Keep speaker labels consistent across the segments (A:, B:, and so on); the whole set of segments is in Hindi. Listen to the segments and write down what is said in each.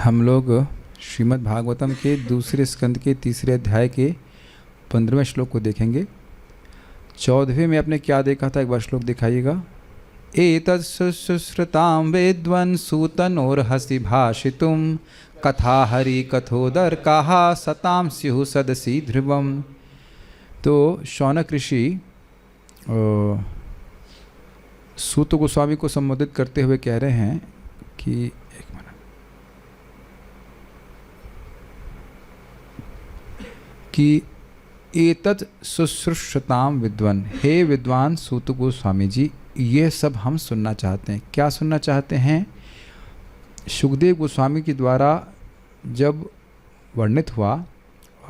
A: हम लोग श्रीमद् भागवतम के दूसरे स्कंद के तीसरे अध्याय के 15वें श्लोक को देखेंगे। 14वें में आपने क्या देखा था, एक बार श्लोक दिखाइएगा। एतत् शुश्रुतां वेद्वन् सूतनोर्हसि भाषितुं कथा हरि कथोदर्काः सतां स्युः सदसि ध्रुवम्। तो शौनक ऋषि सूत गोस्वामी को संबोधित करते हुए कह रहे हैं कि एतत् शुश्रूषताम विद्वान, हे विद्वान सूत गोस्वामी जी, ये सब हम सुनना चाहते हैं। क्या सुनना चाहते हैं? शुकदेव गोस्वामी के द्वारा जब वर्णित हुआ,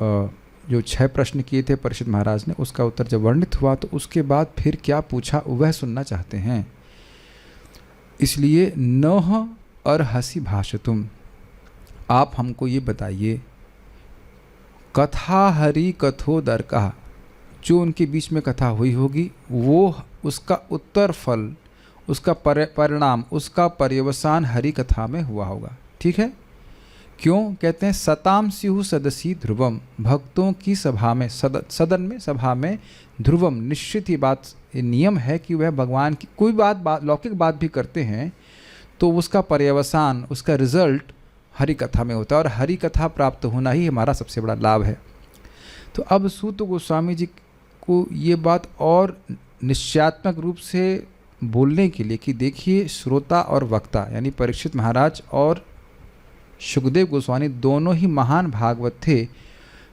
A: जो 6 प्रश्न किए थे परीक्षित महाराज ने, उसका उत्तर जब वर्णित हुआ तो उसके बाद फिर क्या पूछा वह सुनना चाहते हैं। इसलिए नह अर्हसि भाषितुम, आप हमको ये बताइए, कथा हरि कथोदर्कः, जो उनके बीच में कथा हुई होगी वो उसका उत्तर फल, उसका परिणाम, उसका पर्यवसान हरि कथा में हुआ होगा। ठीक है? क्यों कहते हैं? सताम स्युः सदसि ध्रुवम, भक्तों की सभा में, सदन में, सभा में ध्रुवम, निश्चित ही बात, ये नियम है कि वह भगवान की कोई बात लौकिक बात भी करते हैं तो उसका पर्यवसान, उसका रिजल्ट हरि कथा में होता है, और हरि कथा प्राप्त होना ही हमारा सबसे बड़ा लाभ है। तो अब सूत गोस्वामी जी को ये बात और निश्चयात्मक रूप से बोलने के लिए कि देखिए, श्रोता और वक्ता यानी परीक्षित महाराज और शुकदेव गोस्वामी दोनों ही महान भागवत थे।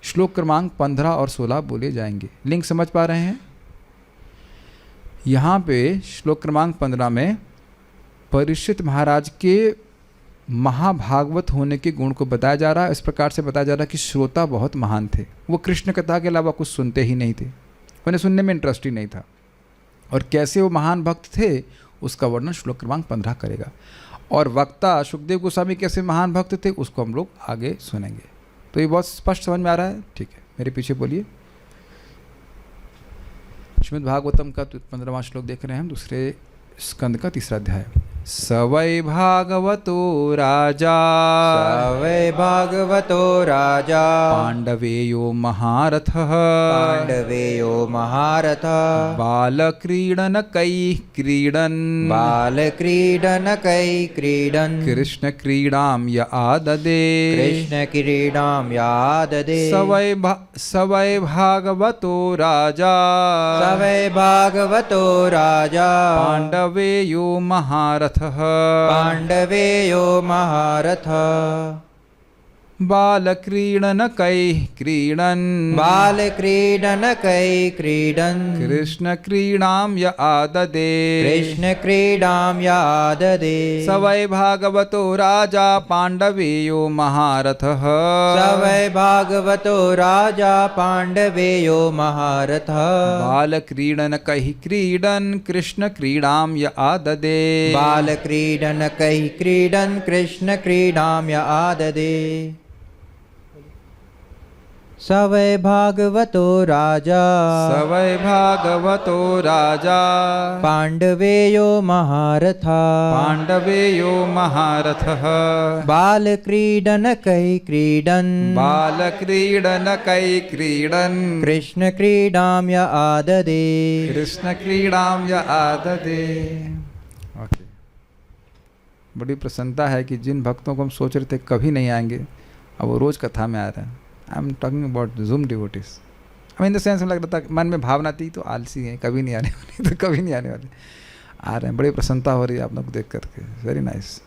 A: श्लोक क्रमांक 15 और 16 बोले जाएंगे। लिंक समझ पा रहे हैं? यहाँ पे श्लोक क्रमांक 15 में परीक्षित महाराज के महाभागवत होने के गुण को बताया जा रहा है। इस प्रकार से बताया जा रहा है कि श्रोता बहुत महान थे, वो कृष्ण कथा के अलावा कुछ सुनते ही नहीं थे, उन्हें सुनने में इंटरेस्ट ही नहीं था। और कैसे वो महान भक्त थे उसका वर्णन श्लोक क्रमांक 15 करेगा। और वक्ता शुकदेव गोस्वामी कैसे महान भक्त थे उसको हम लोग आगे सुनेंगे। तो ये बहुत स्पष्ट समझ में आ रहा है? ठीक है, मेरे पीछे बोलिए। श्रीमद् भागवतम का 15वां श्लोक देख रहे हैं हम, दूसरे स्कंद का तीसरा अध्याय। स वै भागवतो राजा,
B: स वै भागवतो राजा,
A: पाण्डवेयो महारथः,
B: पाण्डवेयो महारथः,
A: बालक्रीडनकैः क्रीडन्,
B: बालक्रीडनकैः क्रीडन्,
A: कृष्णक्रीडां य आददे,
B: कृष्णक्रीडां याददे।
A: स वै भागवतो राजा,
B: स वै भागवतो राजा,
A: पाण्डवेयो महारथः,
B: पाण्डवेयो महारथः,
A: बालक्रीडनकैः क्रीडन्,
B: बालक्रीडनकैः क्रीडन्,
A: कृष्णक्रीडां य आददे,
B: कृष्णक्रीडां याददे।
A: स वै भागवतो राजा पाण्डवेयो महारथः,
B: स वै भागवतो राजा, पाण्डवेयो महारथः,
A: बालक्रीडनकैः क्रीडन्, कृष्णक्रीडां य आददे,
B: बालक्रीडनकैः क्रीडन्, कृष्णक्रीडां य आददे। स वै भागवतो राजा,
A: स वै भागवतो राजा,
B: पाण्डवेयो महारथः,
A: पाण्डवेयो महारथः,
B: बालक्रीडनकैः क्रीडन्,
A: बालक्रीडनकैः क्रीडन्,
B: कृष्णक्रीडां य आददे,
A: कृष्णक्रीडां य आददे। ओके, बड़ी प्रसन्नता है कि जिन भक्तों को हम सोच रहे थे कभी नहीं आएंगे, अब वो रोज कथा में आ रहे हैं। I am talking about zoom devotees. I in the sense में लग रहा था, मन में भावना थी तो आलसी हैं, कभी नहीं आने वाले, तो कभी नहीं आने वाले, आ रहे हैं। बड़ी प्रसन्नता हो रही है आप लोग को देख करके, वेरी नाइस।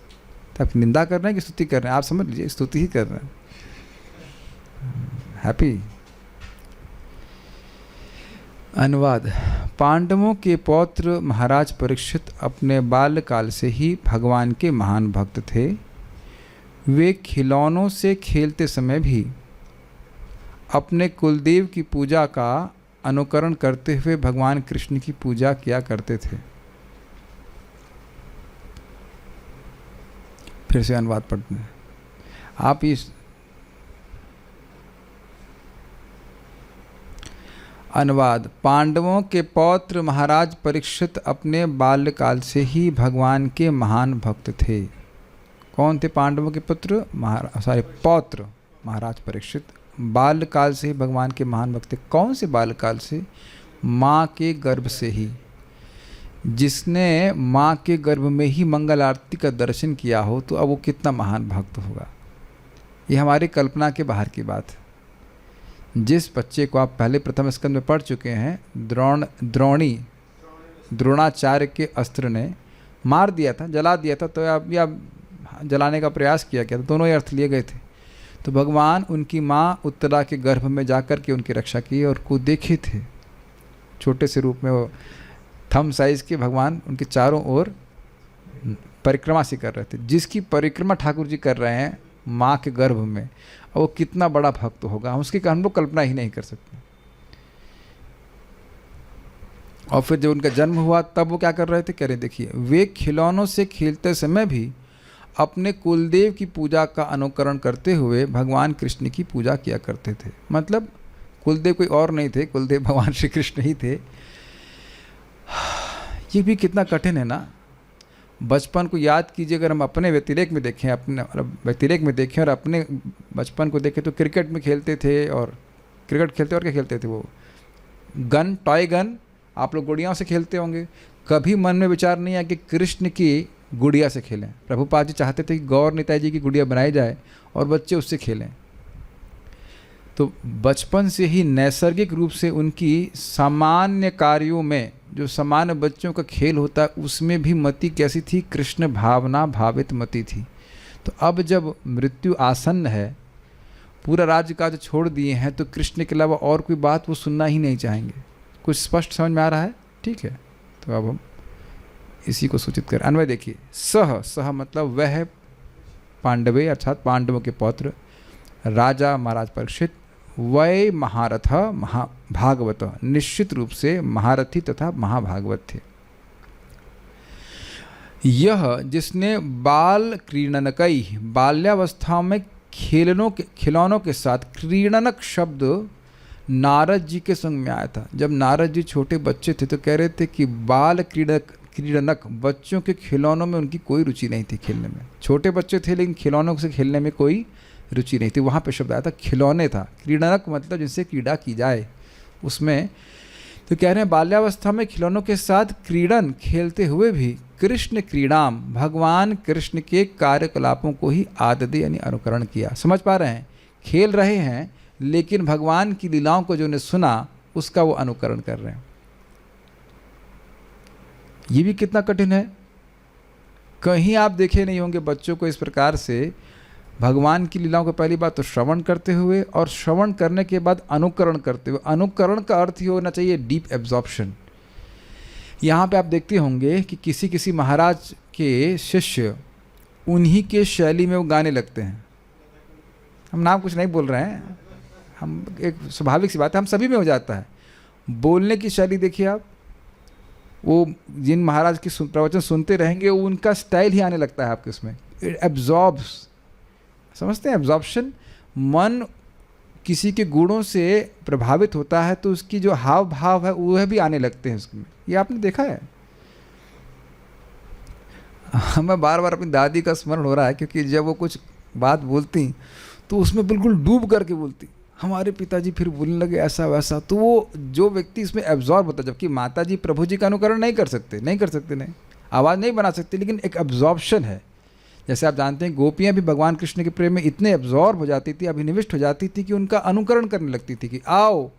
A: तो आप निंदा कर रहे हैं कि स्तुति कर रहे हैं? आप समझ लीजिए स्तुति ही कर रहे हैं। हैप्पी। अनुवाद। पांडवों के पौत्र महाराज परीक्षित अपने बाल्यकाल से ही भगवान के महान भक्त थे। वे खिलौनों से खेलते समय भी अपने कुलदेव की पूजा का अनुकरण करते हुए भगवान कृष्ण की पूजा किया करते थे। फिर से अनुवाद पढ़ते हैं आप। इस अनुवाद। पांडवों के पौत्र महाराज परीक्षित अपने बाल्यकाल से ही भगवान के महान भक्त थे। कौन थे पांडवों के पुत्र? पौत्र महाराज परीक्षित। बाल्यकाल से ही भगवान के महान भक्त थे। कौन से बाल्यकाल से? माँ के गर्भ से ही। जिसने माँ के गर्भ में ही मंगल आरती का दर्शन किया हो तो अब वो कितना महान भक्त होगा। ये हमारी कल्पना के बाहर की बात है। जिस बच्चे को आप पहले प्रथम स्कंद में पढ़ चुके हैं, द्रोणाचार्य के अस्त्र ने मार दिया था, जला दिया था, तो या जलाने का प्रयास किया गया था, दोनों ही अर्थ लिए गए थे। तो भगवान उनकी माँ उत्तरा के गर्भ में जाकर के उनकी रक्षा की और को देखे थे। छोटे से रूप में वो थम साइज के भगवान उनके चारों ओर परिक्रमा से कर रहे थे। जिसकी परिक्रमा ठाकुर जी कर रहे हैं माँ के गर्भ में, और वो कितना बड़ा भक्त होगा, हम लोग कल्पना ही नहीं कर सकते। और फिर जब उनका जन्म हुआ तब वो क्या कर रहे थे? कह रहे देखिए, वे खिलौनों से खेलते समय भी अपने कुलदेव की पूजा का अनुकरण करते हुए भगवान कृष्ण की पूजा किया करते थे। मतलब कुलदेव कोई और नहीं थे, कुलदेव भगवान श्री कृष्ण ही थे। ये भी कितना कठिन है ना। बचपन को याद कीजिए, अगर हम अपने व्यतिरेक में देखें और अपने बचपन को देखें तो क्रिकेट में खेलते थे, और क्रिकेट खेलते और क्या खेलते थे? वो गन, टॉय गन, आप लोग गुड़ियाओं से खेलते होंगे। कभी मन में विचार नहीं आया कि कृष्ण की गुड़िया से खेलें। प्रभुपाद जी चाहते थे कि गौर निताई जी की गुड़िया बनाई जाए और बच्चे उससे खेलें। तो बचपन से ही नैसर्गिक रूप से उनकी सामान्य कार्यों में, जो सामान्य बच्चों का खेल होता है, उसमें भी मति कैसी थी? कृष्ण भावना भावित मति थी। तो अब जब मृत्यु आसन्न है, पूरा राज्य काज छोड़ दिए हैं, तो कृष्ण के अलावा और कोई बात वो सुनना ही नहीं चाहेंगे। कुछ स्पष्ट समझ में आ रहा है? ठीक है, तो अब हम इसी को सूचित करें। अन्वय देखिए, सह मतलब वह पांडवे अर्थात पांडवों के पौत्र, राजा महाराज परीक्षित, वै महारथ भागवत, निश्चित रूप से महारथी तथा महाभागवत थे। यह जिसने बाल क्रीडनकई, बाल्यावस्था में खिलौनों के साथ, क्रीडनक शब्द नारद जी के संग में आया था। जब नारद जी छोटे बच्चे थे तो कह रहे थे कि बाल क्रीडनक, बच्चों के खिलौनों में उनकी कोई रुचि नहीं थी खेलने में। छोटे बच्चे थे लेकिन खिलौनों से खेलने में कोई रुचि नहीं थी। वहाँ पे शब्द आया था खिलौने था। क्रीडनक मतलब जिनसे क्रीड़ा की जाए उसमें। तो कह रहे हैं बाल्यावस्था में खिलौनों के साथ क्रीडन खेलते हुए भी कृष्ण क्रीड़ाम, भगवान कृष्ण के कार्यकलापों को ही आददे यानी अनुकरण किया। समझ पा रहे हैं? खेल रहे हैं लेकिन भगवान की लीलाओं को जो उन्हें सुना उसका वो अनुकरण कर रहे हैं। ये भी कितना कठिन है। कहीं आप देखे नहीं होंगे बच्चों को इस प्रकार से भगवान की लीलाओं को पहली बात तो श्रवण करते हुए, और श्रवण करने के बाद अनुकरण करते हुए। अनुकरण का अर्थ ही होना चाहिए डीप एब्जॉर्प्शन। यहाँ पे आप देखते होंगे कि किसी किसी महाराज के शिष्य उन्हीं के शैली में वो गाने लगते हैं। हम नाम कुछ नहीं बोल रहे हैं, हम एक स्वाभाविक सी बात है, हम सभी में हो जाता है। बोलने की शैली देखिए आप, वो जिन महाराज की प्रवचन सुनते रहेंगे उनका स्टाइल ही आने लगता है आपके उसमें। एब्जॉर्ब्स, समझते हैं एब्जॉर्प्शन। मन किसी के गुणों से प्रभावित होता है तो उसकी जो हाव भाव है वह भी आने लगते हैं उसमें। ये आपने देखा है? हमें बार बार अपनी दादी का स्मरण हो रहा है, क्योंकि जब वो कुछ बात बोलती तो उसमें बिल्कुल डूब करके बोलती। हमारे पिताजी फिर बोलने लगे ऐसा वैसा, तो वो जो व्यक्ति इसमें एब्जॉर्ब होता, जबकि माताजी प्रभु जी का अनुकरण नहीं कर सकते नहीं, आवाज़ नहीं बना सकते, लेकिन एक एब्जॉर्प्शन है। जैसे आप जानते हैं गोपियाँ भी भगवान कृष्ण के प्रेम में इतने एब्जॉर्ब हो जाती थी, अभिनिविष्ट हो जाती थी कि उनका अनुकरण करने लगती थी कि आओ,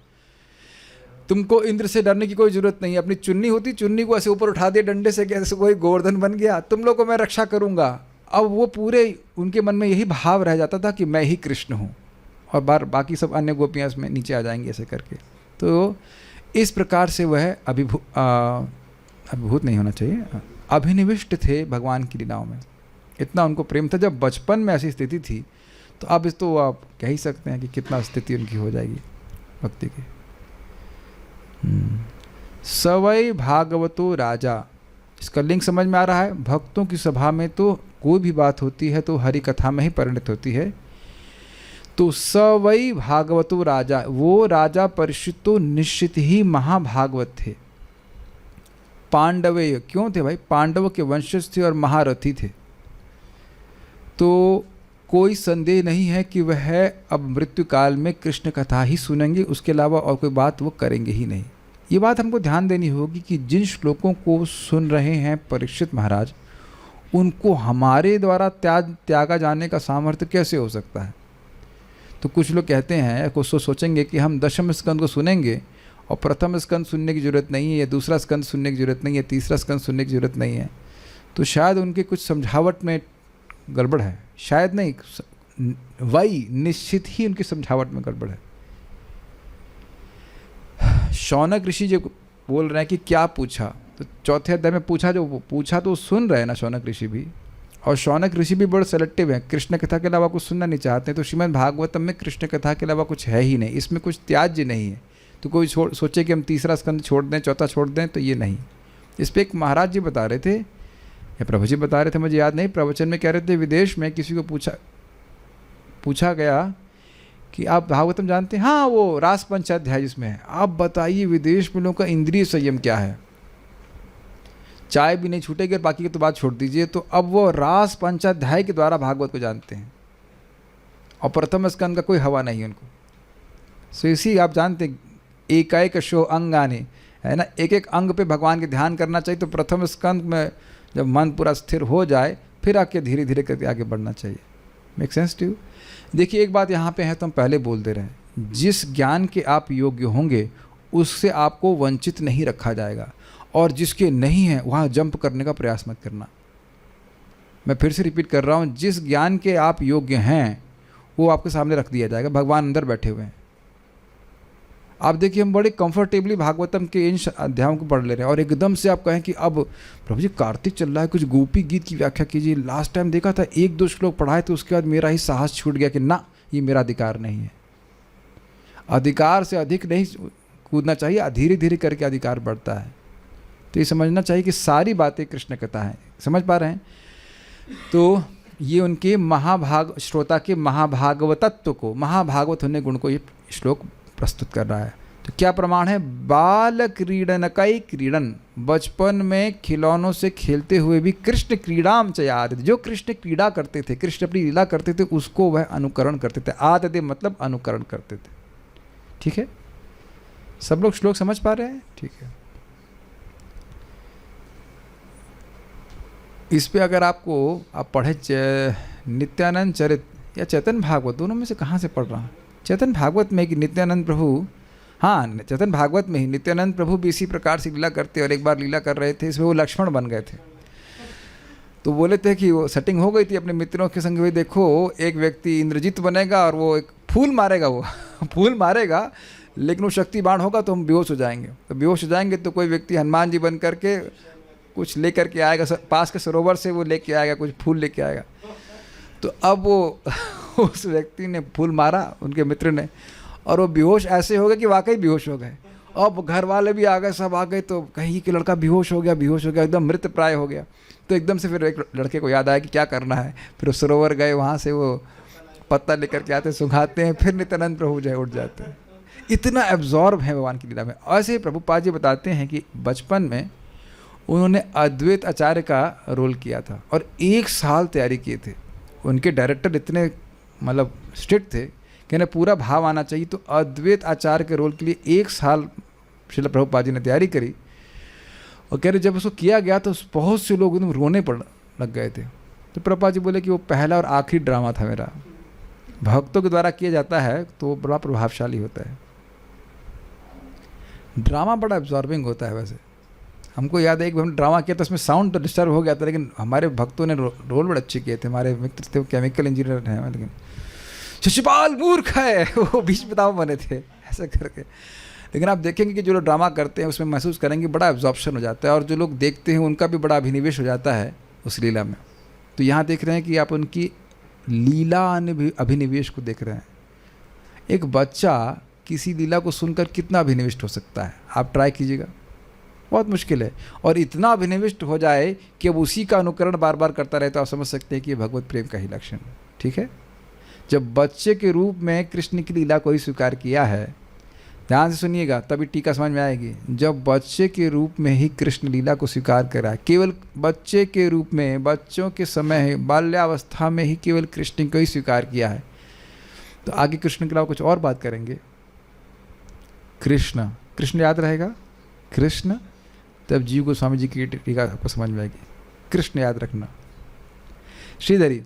A: तुमको इंद्र से डरने की कोई जरूरत नहीं। अपनी चुन्नी होती, चुन्नी को ऐसे ऊपर उठा दिया डंडे से, कैसे कोई गोवर्धन बन गया, तुम लोग को मैं रक्षा करूँगा। अब वो पूरे उनके मन में यही भाव रह जाता था कि मैं ही कृष्ण हूँ, और बाकी सब अन्य गोपियाँ इसमें नीचे आ जाएंगी ऐसे करके। तो इस प्रकार से वह अभिभूत नहीं होना चाहिए, अभिनिविष्ट थे भगवान की लीलाओं में। इतना उनको प्रेम था। जब बचपन में ऐसी स्थिति थी तो अब इस तो आप कह ही सकते हैं कि कितना स्थिति उनकी हो जाएगी भक्ति की। सवै भागवतो राजा, इसका लिंक समझ में आ रहा है? भक्तों की सभा में तो कोई भी बात होती है तो हरि कथा में ही परिणत होती है। तो सवै भागवतो राजा, वो राजा परीक्षित तो निश्चित ही महाभागवत थे। पांडवे क्यों थे भाई? पांडवों के वंशज थे और महारथी थे। तो कोई संदेह नहीं है कि वह अब मृत्यु काल में कृष्ण कथा ही सुनेंगे, उसके अलावा और कोई बात वो करेंगे ही नहीं। ये बात हमको ध्यान देनी होगी कि जिन श्लोकों को सुन रहे हैं परीक्षित महाराज, उनको हमारे द्वारा त्यागा जाने का सामर्थ्य कैसे हो सकता है। तो कुछ लोग कहते हैं, कुछ सोचेंगे कि हम दशम स्कंद को सुनेंगे और प्रथम स्कंद सुनने की ज़रूरत नहीं है, या दूसरा स्कंद सुनने की ज़रूरत नहीं है, तीसरा स्कंद सुनने की ज़रूरत नहीं है। तो शायद उनके कुछ समझावट में गड़बड़ है, शायद नहीं, वही निश्चित ही उनकी समझावट में गड़बड़ है। शौनक ऋषि जो बोल रहे हैं कि क्या पूछा, तो चौथे अध्याय में पूछा, जो पूछा तो सुन रहे हैं ना शौनक ऋषि भी। और शौनक ऋषि भी बड़े सेलेक्टिव हैं, कृष्ण कथा के अलावा कुछ सुनना नहीं चाहते। तो श्रीमद् भागवतम में कृष्ण कथा के अलावा कुछ है ही नहीं, इसमें कुछ त्याज्य नहीं है। तो कोई सोचे कि हम तीसरा स्कंद छोड़ दें, चौथा छोड़ दें, तो ये नहीं। इस पर एक महाराज जी बता रहे थे, या प्रभु जी बता रहे थे, मुझे याद नहीं, प्रवचन में कह रहे थे, विदेश में किसी को पूछा गया कि आप भागवतम जानते हैं? हाँ, वो रास पंचाध्याय जिसमें है। आप बताइए विदेश में लोगों का इंद्रिय संयम क्या है, चाय भी नहीं छूटेगी और बाकी की तो बात छोड़ दीजिए। तो अब वो रास पंचाध्याय के द्वारा भागवत को जानते हैं और प्रथम स्कंद का कोई हवा नहीं है उनको। सो इसी आप जानते हैं, एकाएक शो अंगाने, है ना, एक एक अंग पे भगवान के ध्यान करना चाहिए। तो प्रथम स्कंद में जब मन पूरा स्थिर हो जाए, फिर आके धीरे धीरे करके आगे बढ़ना चाहिए। Make sense to you? देखिए एक बात यहाँ पे है, तो हम पहले बोल दे रहे हैं, जिस ज्ञान के आप योग्य होंगे उससे आपको वंचित नहीं रखा जाएगा, और जिसके नहीं है वहाँ जंप करने का प्रयास मत करना। मैं फिर से रिपीट कर रहा हूँ, जिस ज्ञान के आप योग्य हैं वो आपके सामने रख दिया जाएगा, भगवान अंदर बैठे हुए हैं। आप देखिए, हम बड़े कंफर्टेबली भागवतम के इन अध्यायों को पढ़ ले रहे हैं, और एकदम से आप कहें कि अब प्रभु जी कार्तिक चल रहा है, कुछ गोपी गीत की व्याख्या कीजिए। लास्ट टाइम देखा था 1-2 श्लोक पढ़ाए तो उसके बाद मेरा ही साहस छूट गया कि ना, ये मेरा अधिकार नहीं है। अधिकार से अधिक नहीं कूदना चाहिए, धीरे धीरे करके अधिकार बढ़ता है। तो ये समझना चाहिए कि सारी बातें कृष्ण कथा है। समझ पा रहे हैं? तो ये उनके श्रोता के महाभागवतत्व को, महाभागवत होने गुण को ये श्लोक प्रस्तुत कर रहा है। तो क्या प्रमाण है? बाल क्रीडनकई क्रीडन, बचपन में खिलौनों से खेलते हुए भी कृष्ण क्रीड़ाम च आदि, जो कृष्ण क्रीड़ा करते थे, कृष्ण अपनी लीला करते थे, उसको वह अनुकरण करते थे। आदि मतलब अनुकरण करते थे। ठीक है, सब लोग श्लोक समझ पा रहे हैं? ठीक है। इस पे अगर आप पढ़े नित्यानंद चरित या चेतन भागवत, दोनों में से कहाँ से पढ़ रहा हूँ? चेतन भागवत में कि नित्यानंद प्रभु, हाँ चेतन भागवत में ही नित्यानंद प्रभु भी इसी प्रकार से लीला करते, और एक बार लीला कर रहे थे, इसमें वो लक्ष्मण बन गए थे। तो बोले थे कि वो सेटिंग हो गई थी अपने मित्रों के संग, भाई देखो एक व्यक्ति इंद्रजीत बनेगा और वो एक फूल मारेगा, वो फूल मारेगा, लेकिन वो शक्ति बाण होगा तो हम बेहोश हो जाएंगे। तो बेहोश हो जाएंगे तो कोई व्यक्ति हनुमान जी बन करके कुछ लेकर के आएगा, पास के सरोवर से वो लेके आएगा, कुछ फूल लेके आएगा। तो अब वो उस व्यक्ति ने फूल मारा, उनके मित्र ने, और वो बेहोश ऐसे हो गए कि वाकई बेहोश हो गए। अब घर वाले भी आ गए, सब आ गए, तो कहीं कि लड़का बेहोश हो गया, एकदम मृत प्राय हो गया। तो एकदम से फिर एक लड़के को याद आया कि क्या करना है। फिर वो सरोवर गए, वहाँ से वो पत्ता लेकर के आते, सुखाते हैं, फिर नित्यानंद प्रभु जो है उठ जाते हैं। इतना एब्जॉर्ब है भगवान की लीला में। ऐसे ही प्रभुपाद जी बताते हैं कि बचपन में उन्होंने अद्वैत आचार्य का रोल किया था और 1 साल तैयारी किए थे। उनके डायरेक्टर इतने मतलब स्ट्रिक्ट थे कि उन्हें पूरा भाव आना चाहिए। तो अद्वैत आचार्य के रोल के लिए 1 साल श्रील प्रभुपाद जी ने तैयारी करी, और कह रहे जब उसको किया गया तो बहुत से लोग एकदम रोने पड़ लग गए थे। तो प्रभुपाद जी बोले कि वो पहला और आखिरी ड्रामा था मेरा, भक्तों के द्वारा किया जाता है तो बड़ा प्रभावशाली होता है। ड्रामा बड़ा एब्जॉर्बिंग होता है। वैसे हमको याद है कि हम ड्रामा किया तो उसमें साउंड तो डिस्टर्ब हो गया था, लेकिन हमारे भक्तों ने रोल बड़े अच्छे किए थे। हमारे मित्र थे, वो केमिकल इंजीनियर हैं, लेकिन शिशुपाल मूर्ख है, वो बीच बताओ बने थे ऐसा करके। लेकिन आप देखेंगे कि जो लोग ड्रामा करते हैं उसमें महसूस करेंगे बड़ा एब्जॉर्प्शन हो जाता है, और जो लोग देखते हैं उनका भी बड़ा अभिनिवेश हो जाता है उस लीला में। तो यहाँ देख रहे हैं कि आप उनकी लीला अभिनिवेश को देख रहे हैं। एक बच्चा किसी लीला को सुनकर कितना अभिनिविष्ट हो सकता है, आप ट्राई कीजिएगा, बहुत मुश्किल है। और इतना अभिनिविष्ट हो जाए कि अब उसी का अनुकरण बार बार करता रहे, तो आप समझ सकते हैं कि ये भगवत प्रेम का ही लक्षण है। ठीक है, जब बच्चे के रूप में कृष्ण की लीला को ही स्वीकार किया है ध्यान से सुनिएगा तभी टीका समझ में आएगी। जब बच्चे के रूप में ही कृष्ण लीला को स्वीकार करा, केवल बच्चे के रूप में, बच्चों के समय बाल्यावस्था में ही केवल कृष्ण को ही स्वीकार किया है, तो आगे कृष्ण के अलावा कुछ और बात करेंगे। कृष्ण कृष्ण याद रहेगा, कृष्ण, तब जीव गोस्वामी जी की टीका आपको समझ में आएगी। कृष्ण याद रखना। श्रीधरी,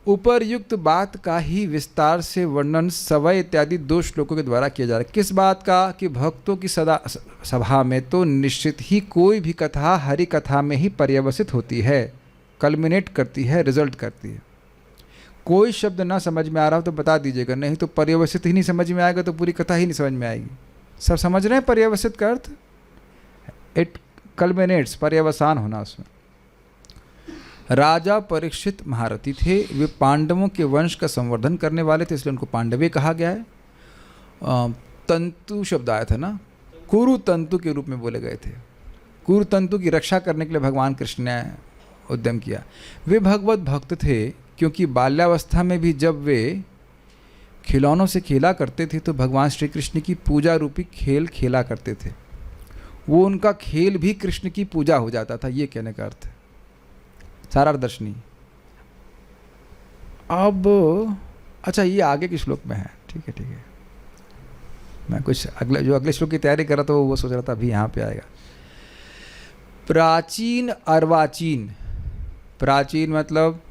A: उपरयुक्त बात का ही विस्तार से वर्णन सवय इत्यादि 2 श्लोकों के द्वारा किया जा रहा है। किस बात का? कि भक्तों की सभा में तो निश्चित ही कोई भी कथा हरि कथा में ही पर्यवसित होती है, कल्मिनेट करती है, रिजल्ट करती है। कोई शब्द ना समझ में आ रहा हो तो बता दीजिएगा, नहीं तो पर्यवसित ही नहीं समझ में आएगा तो पूरी कथा ही नहीं समझ में आएगी। सब समझ रहे हैं पर्यवसित का अर्थ? इट कल्मिनेट्स, पर्यवसान होना उसमें। राजा परीक्षित महारथी थे, वे पांडवों के वंश का संवर्धन करने वाले थे, इसलिए उनको पांडवे कहा गया है। तंतु शब्द आया था ना, कुरु तंतु के रूप में बोले गए थे। कुरु तंतु की रक्षा करने के लिए भगवान कृष्ण ने उद्यम किया। वे भगवत भक्त थे क्योंकि बाल्यावस्था में भी जब वे खिलौनों से खेला करते थे तो भगवान श्री कृष्ण की पूजा रूपी खेल खेला करते थे। वो उनका खेल भी कृष्ण की पूजा हो जाता था, ये कहने का अर्थ है। सारार्दर्शनी। अब अच्छा, ये आगे के श्लोक में है, ठीक है ठीक है। मैं कुछ अगले श्लोक की तैयारी कर रहा था, वो सोच रहा था अभी यहाँ पे आएगा। प्राचीन अर्वाचीन, प्राचीन मतलब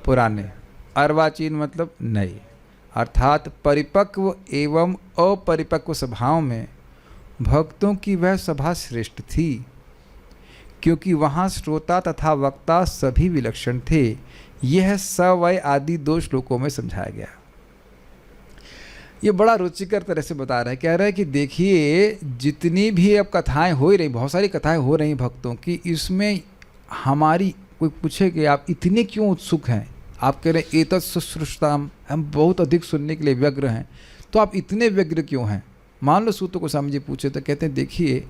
A: पुराने, अर्वाचीन मतलब नए, अर्थात परिपक्व एवं अपरिपक्व सभाओं में भक्तों की वह सभा श्रेष्ठ थी, क्योंकि वहाँ श्रोता तथा वक्ता सभी विलक्षण थे। यह सवय आदि 2 श्लोकों में समझाया गया। ये बड़ा रुचिकर तरह से बता रहा है, कह रहा है कि देखिए जितनी भी अब कथाएं हो रही, बहुत सारी कथाएं हो रही भक्तों की, इसमें हमारी कोई पूछे कि आप इतने क्यों उत्सुक हैं, आप कह रहे हैं एतत् सुश्रुताम, हम बहुत अधिक सुनने के लिए व्यग्र हैं, तो आप इतने व्यग्र क्यों हैं? मान लो सूत गोस्वामी जी पूछे तो कहते हैं देखिए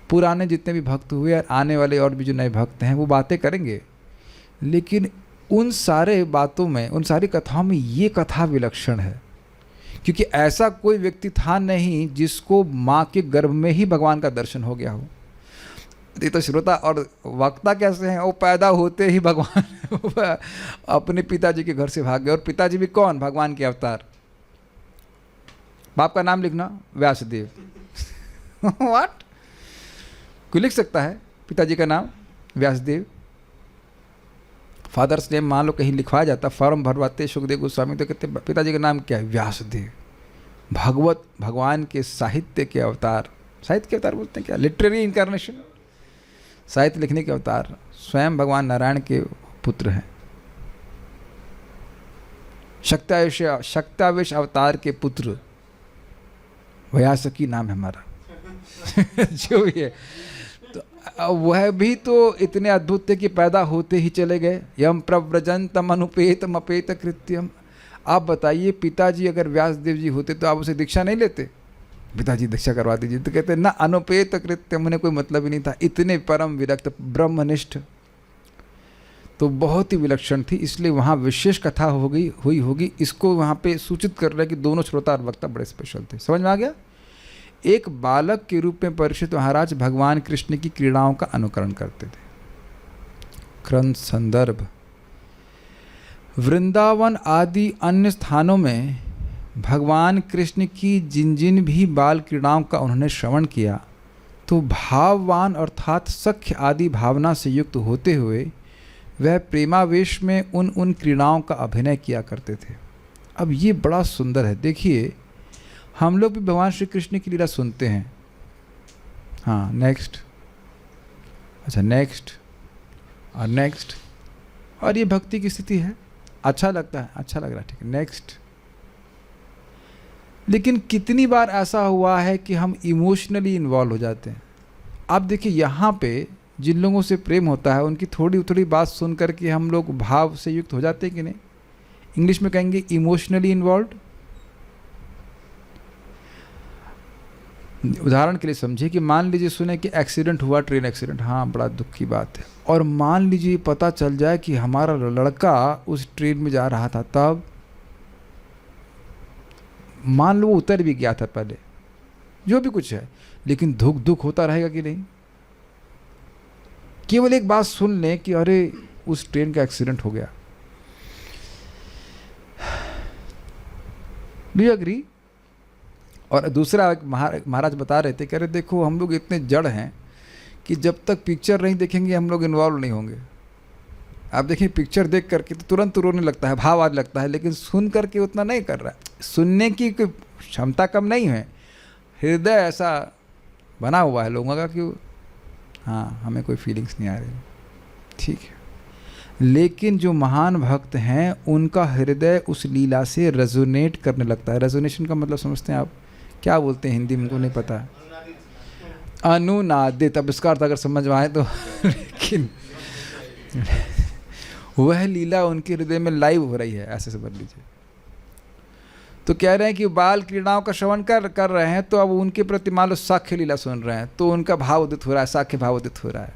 A: पुराने जितने भी भक्त हुए और आने वाले और भी जो नए भक्त हैं वो बातें करेंगे, लेकिन उन सारे बातों में, उन सारी कथाओं में ये कथा विलक्षण है, क्योंकि ऐसा कोई व्यक्ति था नहीं जिसको माँ के गर्भ में ही भगवान का दर्शन हो गया हो। ये तो श्रोता और वक्ता कैसे हैं? वो पैदा होते ही भगवान अपने पिताजी के घर से भाग गए, और पिताजी भी कौन? भगवान के अवतार। बाप का नाम लिखना, व्यासदेव। व्हाट? कोई लिख सकता है पिताजी का नाम? व्यासदेव। फादर्स नेम मान लो कहीं लिखवाया जाता, फॉर्म भरवाते सुखदेव गोस्वामी, तो कहते पिताजी का नाम क्या है? व्यासदेव। भगवान के साहित्य के अवतार, साहित्य के अवतार बोलते हैं क्या? लिटरेरी इनकारनेशन, साहित्य लिखने के अवतार स्वयं भगवान नारायण के पुत्र हैं। शक्तावेश अवतार के पुत्र व्यासकी नाम है हमारा। जो भी है, तो वह भी तो इतने अद्भुत थे कि पैदा होते ही चले गए। यम प्रव्रजंतम अनुपेतम अपेत कृत्यम। आप बताइए पिताजी अगर व्यासदेव जी होते तो आप उसे दीक्षा नहीं लेते? पिताजी दीक्षा करवा दीजिए, तो कहते ना अनुपेत कृत्यम, उन्हें कोई मतलब ही नहीं था, इतने परम विरक्त ब्रह्मनिष्ठ, तो बहुत ही विलक्षण थी, इसलिए वहाँ विशेष कथा हुई होगी। इसको वहाँ पे सूचित कर रहे हैं कि दोनों श्रोता और वक्ता बड़े स्पेशल थे। समझ में आ गया? एक बालक के रूप में परीक्षित महाराज भगवान कृष्ण की क्रीड़ाओं का अनुकरण करते थे। ग्रंथ संदर्भ, वृंदावन आदि अन्य स्थानों में भगवान कृष्ण की जिन जिन भी बाल क्रीड़ाओं का उन्होंने श्रवण किया तो भाववान अर्थात सख्य आदि भावना से युक्त होते हुए वह प्रेमावेश में उन क्रीड़ाओं का अभिनय किया करते थे। अब ये बड़ा सुंदर है। देखिए हम लोग भी भगवान श्री कृष्ण की लीला सुनते हैं। हाँ, नेक्स्ट, अच्छा नेक्स्ट और नेक्स्ट, और ये भक्ति की स्थिति है, अच्छा लगता है, अच्छा लग रहा है, ठीक है, नेक्स्ट। लेकिन कितनी बार ऐसा हुआ है कि हम इमोशनली इन्वॉल्व हो जाते हैं। आप देखिए यहाँ पे जिन लोगों से प्रेम होता है उनकी थोड़ी थोड़ी बात सुन करके हम लोग भाव से युक्त हो जाते हैं कि नहीं? इंग्लिश में कहेंगे इमोशनली इन्वॉल्व्ड। उदाहरण के लिए समझिए कि मान लीजिए सुने कि एक्सीडेंट हुआ, ट्रेन एक्सीडेंट, हाँ बड़ा दुख की बात है, और मान लीजिए पता चल जाए कि हमारा लड़का उस ट्रेन में जा रहा था, तब मान लो वो उतर भी गया था पहले, जो भी कुछ है, लेकिन दुख दुख होता रहेगा कि नहीं? केवल एक बात सुन लें कि अरे उस ट्रेन का एक्सीडेंट हो गया, डू यू एग्री? और दूसरा महाराज बता रहे थे कि अरे देखो हम लोग इतने जड़ हैं कि जब तक पिक्चर नहीं देखेंगे हम लोग इन्वॉल्व नहीं होंगे। आप देखिए पिक्चर देख करके तो तुरंत रोने लगता है, भाव आने लगता है, लेकिन सुन करके उतना नहीं कर रहा है। सुनने की कोई क्षमता कम नहीं है, हृदय ऐसा बना हुआ है लोगों का कि हाँ हमें कोई फीलिंग्स नहीं आ रही, ठीक है। लेकिन जो महान भक्त हैं उनका हृदय उस लीला से रेजोनेट करने लगता है। रेजोनेशन का मतलब समझते हैं आप? क्या बोलते हैं हिंदी में, को नहीं पता। अनुनादित, अब इसका अर्थ अगर समझ में आए तो लेकिन वह लीला उनके हृदय में लाइव हो रही है, ऐसे समझ लीजिए। तो कह रहे हैं कि बाल क्रीड़ाओं का श्रवण कर रहे हैं, तो अब उनके प्रति मान लो साख्य लीला सुन रहे हैं, तो उनका भाव उदित हो रहा है, साख्य भाव उदित हो रहा है।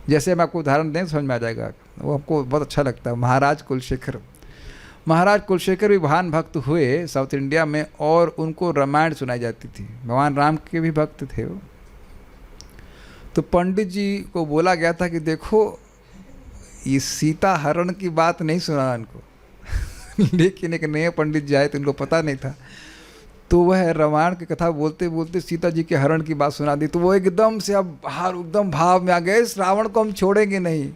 A: जैसे हम आपको उदाहरण दें समझ में आ जाएगा, वो हमको बहुत अच्छा लगता है। महाराज कुलशेखर भी महान भक्त हुए साउथ इंडिया में, और उनको रामायण सुनाई जाती थी। भगवान राम के भी भक्त थे वो। तो पंडित जी को बोला गया था कि देखो ये सीता हरण की बात नहीं सुना उनको लेकिन एक नए पंडित जी आए तो इनको पता नहीं था, तो वह रामायण की कथा बोलते बोलते सीता जी के हरण की बात सुना दी। तो वो एकदम से अब बाहर एकदम भाव में आ गए, इस रावण को हम छोड़ेंगे नहीं,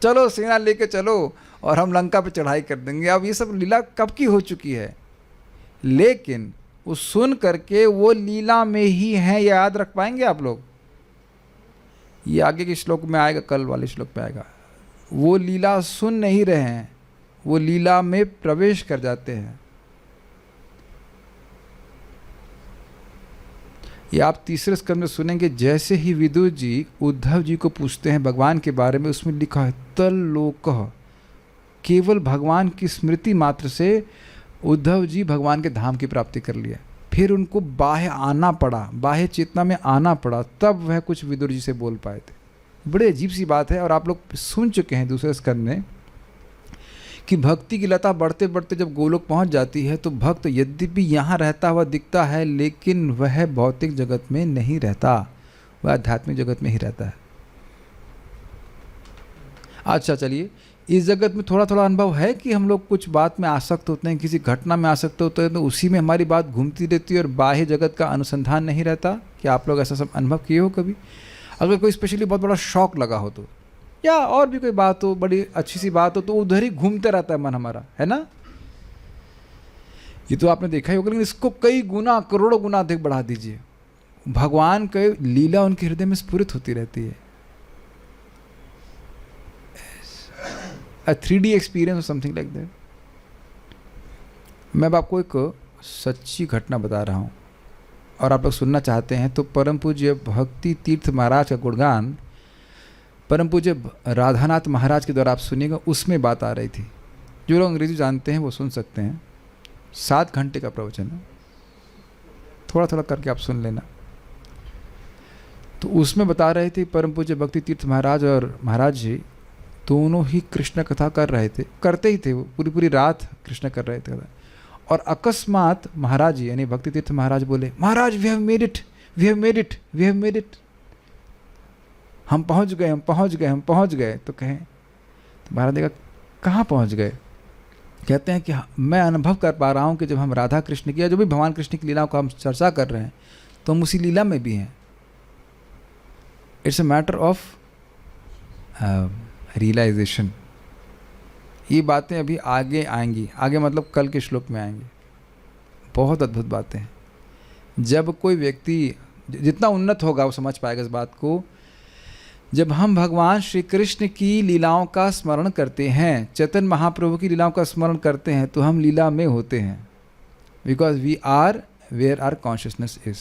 A: चलो सेना लेके चलो और हम लंका पे चढ़ाई कर देंगे। अब ये सब लीला कब की हो चुकी है, लेकिन वो सुन करके वो लीला में ही है, ये याद रख पाएंगे आप लोग? ये आगे के श्लोक में आएगा, कल वाले श्लोक में आएगा। वो लीला सुन नहीं रहे हैं, वो लीला में प्रवेश कर जाते हैं। ये आप तीसरे स्कंद में सुनेंगे। जैसे ही विदुर जी उद्धव जी को पूछते हैं भगवान के बारे में, उसमें लिखा है तल लोकः, केवल भगवान की स्मृति मात्र से उद्धव जी भगवान के धाम की प्राप्ति कर लिया। फिर उनको बाह्य आना पड़ा, बाह्य चेतना में आना पड़ा, तब वह कुछ विदुर जी से बोल पाए थे। बड़े अजीब सी बात है, और आप लोग सुन चुके हैं दूसरे स्कंद में कि भक्ति की लता बढ़ते बढ़ते जब गोलोक पहुंच जाती है, तो भक्त यद्यपि यहाँ रहता हुआ दिखता है, लेकिन वह भौतिक जगत में नहीं रहता, वह आध्यात्मिक जगत में ही रहता है। अच्छा चलिए, इस जगत में थोड़ा थोड़ा अनुभव है कि हम लोग कुछ बात में आसक्त होते हैं, किसी घटना में आसक्त होते हैं, तो उसी में हमारी बात घूमती रहती है और बाह्य जगत का अनुसंधान नहीं रहता। क्या आप लोग ऐसा सब अनुभव किए हो कभी? अगर कोई स्पेशली बहुत बड़ा शौक लगा हो तो, या और भी कोई बात हो, बड़ी अच्छी सी बात हो, तो उधर ही घूमते रहता है मन हमारा, है ना? ये तो आपने देखा ही होगा, लेकिन इसको कई गुना, करोड़ों गुना अधिक बढ़ा दीजिए। भगवान की लीला उनके हृदय में स्फुरित होती रहती है। A 3D एक्सपीरियंस और समथिंग लाइक दैट। मैं अब आपको एक सच्ची घटना बता रहा हूँ, और आप लोग सुनना चाहते हैं तो परम पूज्य भक्ति तीर्थ महाराज का गुणगान परम पूज्य राधानाथ महाराज के द्वारा आप सुनिएगा। उसमें बात आ रही थी। जो लोग अंग्रेजी जानते हैं वो सुन सकते हैं। 7 घंटे का प्रवचन है, थोड़ा थोड़ा करके आप सुन लेना। तो उसमें बता रहे थे परम पूज्य भक्ति तीर्थ महाराज और महाराज जी दोनों ही कृष्ण कथा कर रहे थे, करते ही थे वो, पूरी पूरी रात कृष्ण कर रहे थे। और अकस्मात महाराज जी यानी भक्ति तीर्थ महाराज बोले, Maharaj we have made it, we have made it, we have made it, हम पहुंच गए, हम पहुंच गए, हम पहुंच गए। तो कहें, तो महाराज ने कहा कहाँ पहुंच गए? कहते हैं कि मैं अनुभव कर पा रहा हूँ कि जब हम राधा कृष्ण की या जो भी भगवान कृष्ण की लीलाओं का हम चर्चा कर रहे हैं, तो हम उसी लीला में भी हैं। It's a matter of realisation. ये बातें अभी आगे आएंगी, आगे मतलब कल के श्लोक में आएंगी। बहुत अद्भुत बातें हैं। जब कोई व्यक्ति जितना उन्नत होगा वो समझ पाएगा इस बात को। जब हम भगवान श्री कृष्ण की लीलाओं का स्मरण करते हैं, चैतन्य महाप्रभु की लीलाओं का स्मरण करते हैं, तो हम लीला में होते हैं, because we are where are consciousness is.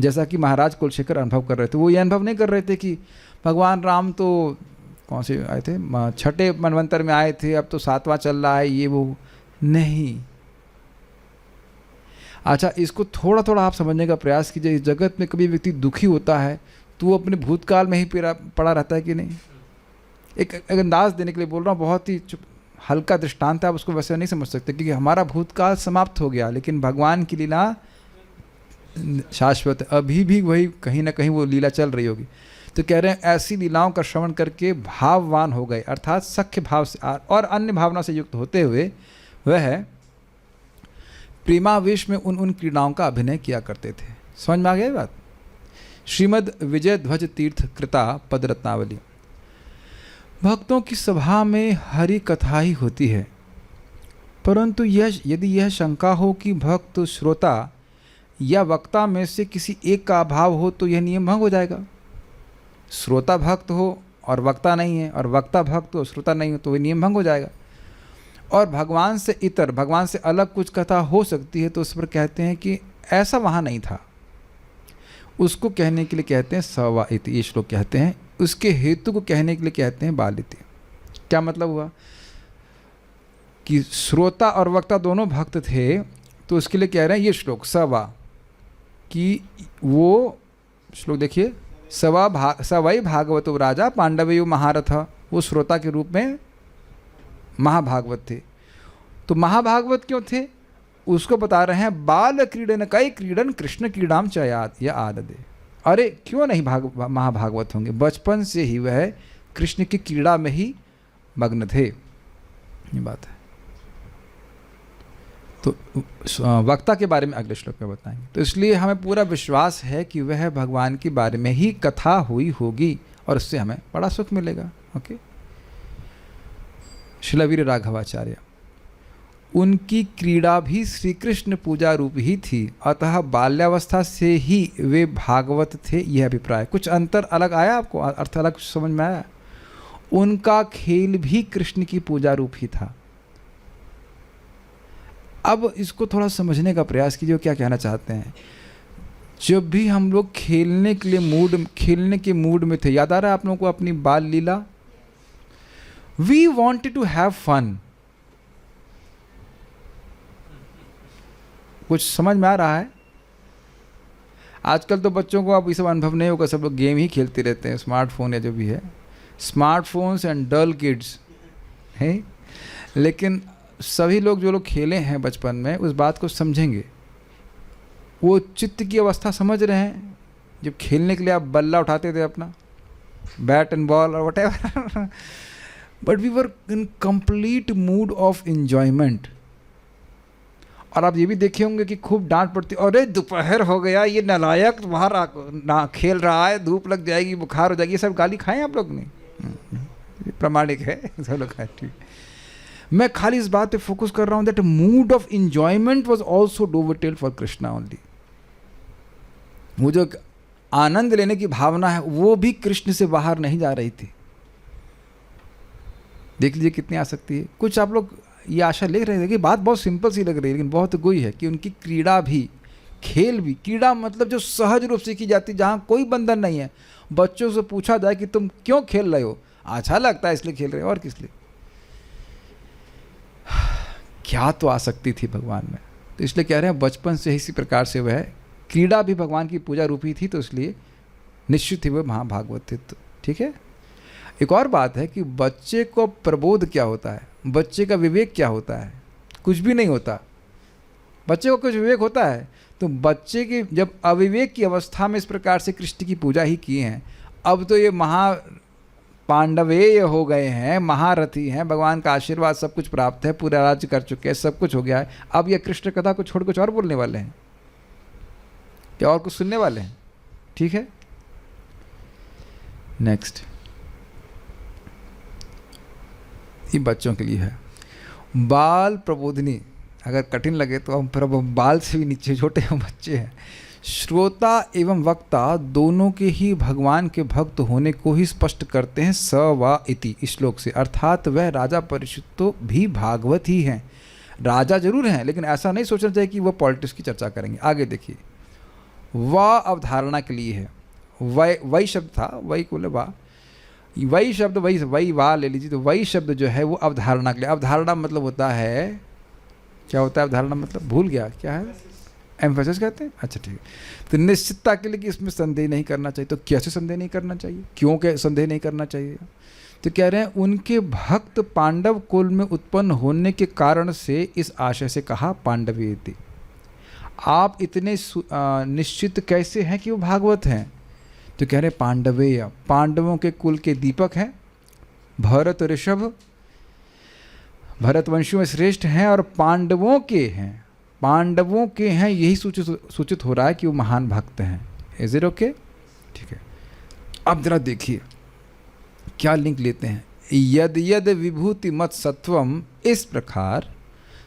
A: जैसा कि महाराज कुलशेखर अनुभव कर रहे थे, वो ये अनुभव नहीं कर रहे थे कि भगवान राम तो कौन से आए थे, 6ठे मनवंतर में आए थे, अब तो 7वां चल रहा है, ये वो नहीं। अच्छा, इसको थोड़ा थोड़ा आप समझने का प्रयास कीजिए। इस जगत में कभी व्यक्ति दुखी होता है तो वो अपने भूतकाल में ही पड़ा रहता है कि नहीं? एक अंदाज देने के लिए बोल रहा हूँ, बहुत ही हल्का दृष्टांत है, आप उसको वैसे नहीं समझ सकते, क्योंकि हमारा भूतकाल समाप्त हो गया, लेकिन भगवान की लीला शाश्वत है, अभी भी वही कहीं ना कहीं वो लीला चल रही होगी। तो कह रहे हैं ऐसी लीलाओं का श्रवण करके भाववान हो गए, अर्थात सख्य भाव से और अन्य भावना से युक्त होते हुए वह प्रेमावेश में उन क्रीड़ाओं का अभिनय किया करते थे। समझ में आ गया बात? श्रीमद् विजय ध्वज तीर्थ कृता पदरत्नावली। भक्तों की सभा में हरि कथा ही होती है, परंतु यदि यह शंका हो कि भक्त श्रोता या वक्ता में से किसी एक का अभाव हो तो यह नियम भंग हो जाएगा। श्रोता भक्त हो और वक्ता नहीं है, और वक्ता भक्त हो श्रोता नहीं हो, तो वह नियम भंग हो जाएगा। और भगवान से इतर, भगवान से अलग कुछ कथा हो सकती है, तो उस पर कहते हैं कि ऐसा वहाँ नहीं था। उसको कहने के लिए कहते हैं सवा इति, ये श्लोक कहते हैं। उसके हेतु को कहने के लिए कहते हैं बाल इति। क्या मतलब हुआ कि श्रोता और वक्ता दोनों भक्त थे, तो उसके लिए कह रहे हैं ये श्लोक सवा, कि वो श्लोक देखिए, सवाई भागवतो राजा पांडवयो महारथ, वो श्रोता के रूप में महाभागवत थे। तो महाभागवत क्यों थे उसको बता रहे हैं, बाल क्रीडन कई क्रीडन कृष्ण क्रीडाम चयात या आददे। अरे क्यों नहीं महाभागवत होंगे, बचपन से ही वह कृष्ण की क्रीड़ा में ही मग्न थे, ये बात है। तो वक्ता के बारे में अगले श्लोक में बताएंगे। तो इसलिए हमें पूरा विश्वास है कि वह भगवान के बारे में ही कथा हुई होगी, और उससे हमें बड़ा सुख मिलेगा। ओके। शिलावीर राघवाचार्य, उनकी क्रीड़ा भी श्री कृष्ण पूजा रूप ही थी, अतः बाल्यावस्था से ही वे भागवत थे, यह अभिप्राय। कुछ अंतर अलग आया आपको, अर्थ अलग समझ में आया? उनका खेल भी कृष्ण की पूजा रूप ही था। अब इसको थोड़ा समझने का प्रयास कीजिए, क्या कहना चाहते हैं। जब भी हम लोग खेलने के मूड में थे, याद आ रहा है आप लोगों को अपनी बाल लीला? We wanted to have fun. कुछ समझ में आ रहा है? आजकल तो बच्चों को अब ये सब अनुभव नहीं होगा, सब लोग गेम ही खेलते रहते हैं, स्मार्टफोन या जो भी है, स्मार्टफोन्स एंड डल किड्स है। लेकिन सभी लोग जो लोग खेले हैं बचपन में उस बात को समझेंगे, वो चित्त की अवस्था समझ रहे हैं। जब खेलने के लिए आप बल्ला उठाते थे अपना, बैट एंड बॉल और whatever, but we were in complete mood of enjoyment. और आप ये भी देखे होंगे कि खूब डांट पड़ती, अरे दोपहर हो गया, ये नालायक बाहर ना खेल रहा है, धूप लग जाएगी, बुखार हो जाएगी, ये सब गाली खाएं आप लोग ने? प्रमाणिक है, सब लोग खाए। ठीक, मैं खाली इस बात पे फोकस कर रहा हूँ that mood of enjoyment was also dovetail for Krishna only. वो जो आनंद लेने की भावना है वो भी कृष्ण से बाहर नहीं जा रही थी। देख लीजिए कितनी आसक्ति है। कुछ आप लोग ये आशा ले रहे थे कि बात बहुत सिंपल सी लग रही है, लेकिन बहुत गोई है कि उनकी क्रीड़ा भी, खेल भी, क्रीड़ा मतलब जो सहज रूप से की जाती, जहाँ कोई बंधन नहीं है। बच्चों से पूछा जाए कि तुम क्यों खेल रहे हो, अच्छा लगता है इसलिए खेल रहे हो, और किस लिए? क्या तो आसक्ति थी भगवान में। तो इसलिए कह रहे हैं बचपन से इसी प्रकार से वह क्रीड़ा भी भगवान की पूजा रूपी थी, तो इसलिए निश्चित ही वह महाभागवत थे। तो ठीक है। एक और बात है कि बच्चे को प्रबोध क्या होता है, बच्चे का विवेक क्या होता है? कुछ भी नहीं होता। बच्चे को कुछ विवेक होता है? तो बच्चे की जब अविवेक की अवस्था में इस प्रकार से कृष्ण की पूजा ही की हैं, अब तो ये पांडवेय हो गए हैं, महारथी हैं, भगवान का आशीर्वाद सब कुछ प्राप्त है, पूरा राज्य कर चुके हैं, सब कुछ हो गया है। अब ये कृष्ण कथा को छोड़ कुछ और बोलने वाले हैं या और कुछ सुनने वाले हैं? ठीक है। नेक्स्ट, ये बच्चों के लिए है। बाल प्रबोधिनी, अगर कठिन लगे तो हम बाल से भी नीचे छोटे हम बच्चे हैं। श्रोता एवं वक्ता दोनों के ही भगवान के भक्त होने को ही स्पष्ट करते हैं स व इति इस श्लोक से। अर्थात वह राजा परीक्षित तो भी भागवत ही हैं। राजा जरूर हैं, लेकिन ऐसा नहीं सोचना चाहिए कि वह पॉलिटिक्स की चर्चा करेंगे। आगे देखिए, व अवधारणा के लिए है। वही शब्द था, वही को वा, वही शब्द वही वा ले लीजिए। तो वही शब्द जो है वो अवधारणा के लिए। अवधारणा मतलब होता है, क्या होता है अवधारणा मतलब? भूल गया, क्या है? एम्फेसिस कहते हैं। अच्छा ठीक है। तो निश्चितता के लिए कि इसमें संदेह नहीं करना चाहिए। तो कैसे संदेह नहीं करना चाहिए, क्यों के संदेह नहीं करना चाहिए? तो कह रहे हैं उनके भक्त पांडव कुल में उत्पन्न होने के कारण से इस आशय से कहा पांडवेति। आप इतने निश्चित कैसे हैं कि वो भागवत हैं? तो कह रहे पांडवेय, पांडवों के कुल के दीपक हैं, भरत ऋषभ भरतवंशियों में श्रेष्ठ हैं और पांडवों के हैं, पांडवों के हैं, यही सूचित हो रहा है कि वो महान भक्त हैं। Is it okay? ठीक है। अब जरा देखिए क्या लिंक लेते हैं। यद यद विभूति मत सत्वम, इस प्रकार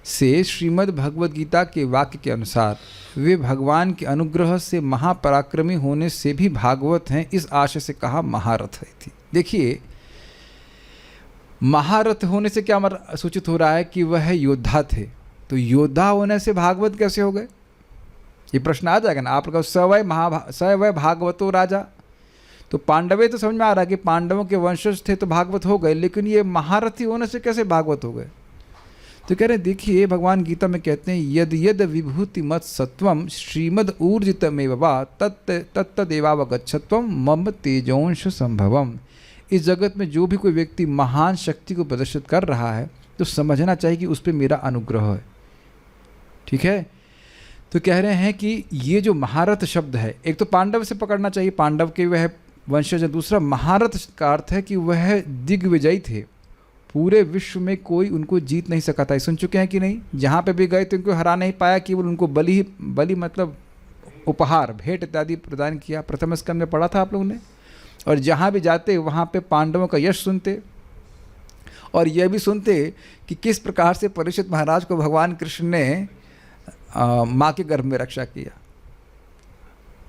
A: से श्रीमद् भगवद गीता के वाक्य के अनुसार वे भगवान के अनुग्रह से महापराक्रमी होने से भी भागवत हैं, इस आशय से कहा महारथ है थी। देखिए महारथ होने से क्या सूचित हो रहा है कि वह योद्धा थे, तो योद्धा होने से भागवत कैसे हो गए? ये प्रश्न आ जाएगा ना आप लोग। सवय भागवतो राजा, तो पांडवे तो समझ में आ रहा है कि पांडवों के वंशज थे तो भागवत हो गए, लेकिन ये महारथी होने से कैसे भागवत हो गए? तो कह रहे देखिए भगवान गीता में कहते हैं यद यद विभूति मत सत्वम श्रीमद ऊर्जितमेव वा तत्तदेवावगच्छत्वम मम तेजोंश संभवम। इस जगत में जो भी कोई व्यक्ति महान शक्ति को प्रदर्शित कर रहा है तो समझना चाहिए कि उस पर मेरा अनुग्रह है। ठीक है। तो कह रहे हैं कि ये जो महारथ शब्द है, एक तो पांडव से पकड़ना चाहिए, पांडव के वह वंशज, दूसरा महारथ का अर्थ है कि वह दिग्विजयी थे, पूरे विश्व में कोई उनको जीत नहीं सका था। सुन चुके हैं कि नहीं? जहाँ पे भी गए तो उनको हरा नहीं पाया, केवल उनको बलि मतलब उपहार भेंट इत्यादि प्रदान किया। प्रथम स्कंद में पढ़ा था आप लोगों ने। और जहाँ भी जाते वहाँ पे पांडवों का यश सुनते और यह भी सुनते कि किस प्रकार से परीक्षित महाराज को भगवान कृष्ण ने माँ के गर्भ में रक्षा किया।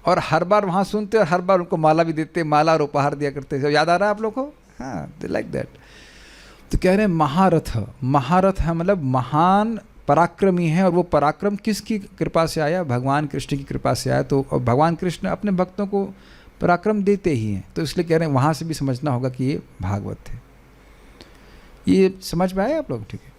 A: और हर बार वहाँ सुनते और हर बार उनको माला भी देते, माला और उपहार दिया करते। जो याद आ रहा है आप लोग को? हाँ, दे लाइक दैट। तो कह रहे हैं महारथ, महारथ है मतलब महान पराक्रमी है, और वो पराक्रम किसकी कृपा से आया? भगवान कृष्ण की कृपा से आया। तो भगवान कृष्ण अपने भक्तों को पराक्रम देते ही हैं, तो इसलिए कह रहे हैं वहाँ से भी समझना होगा कि ये भागवत थे। ये समझ में आया आप लोग? ठीक है।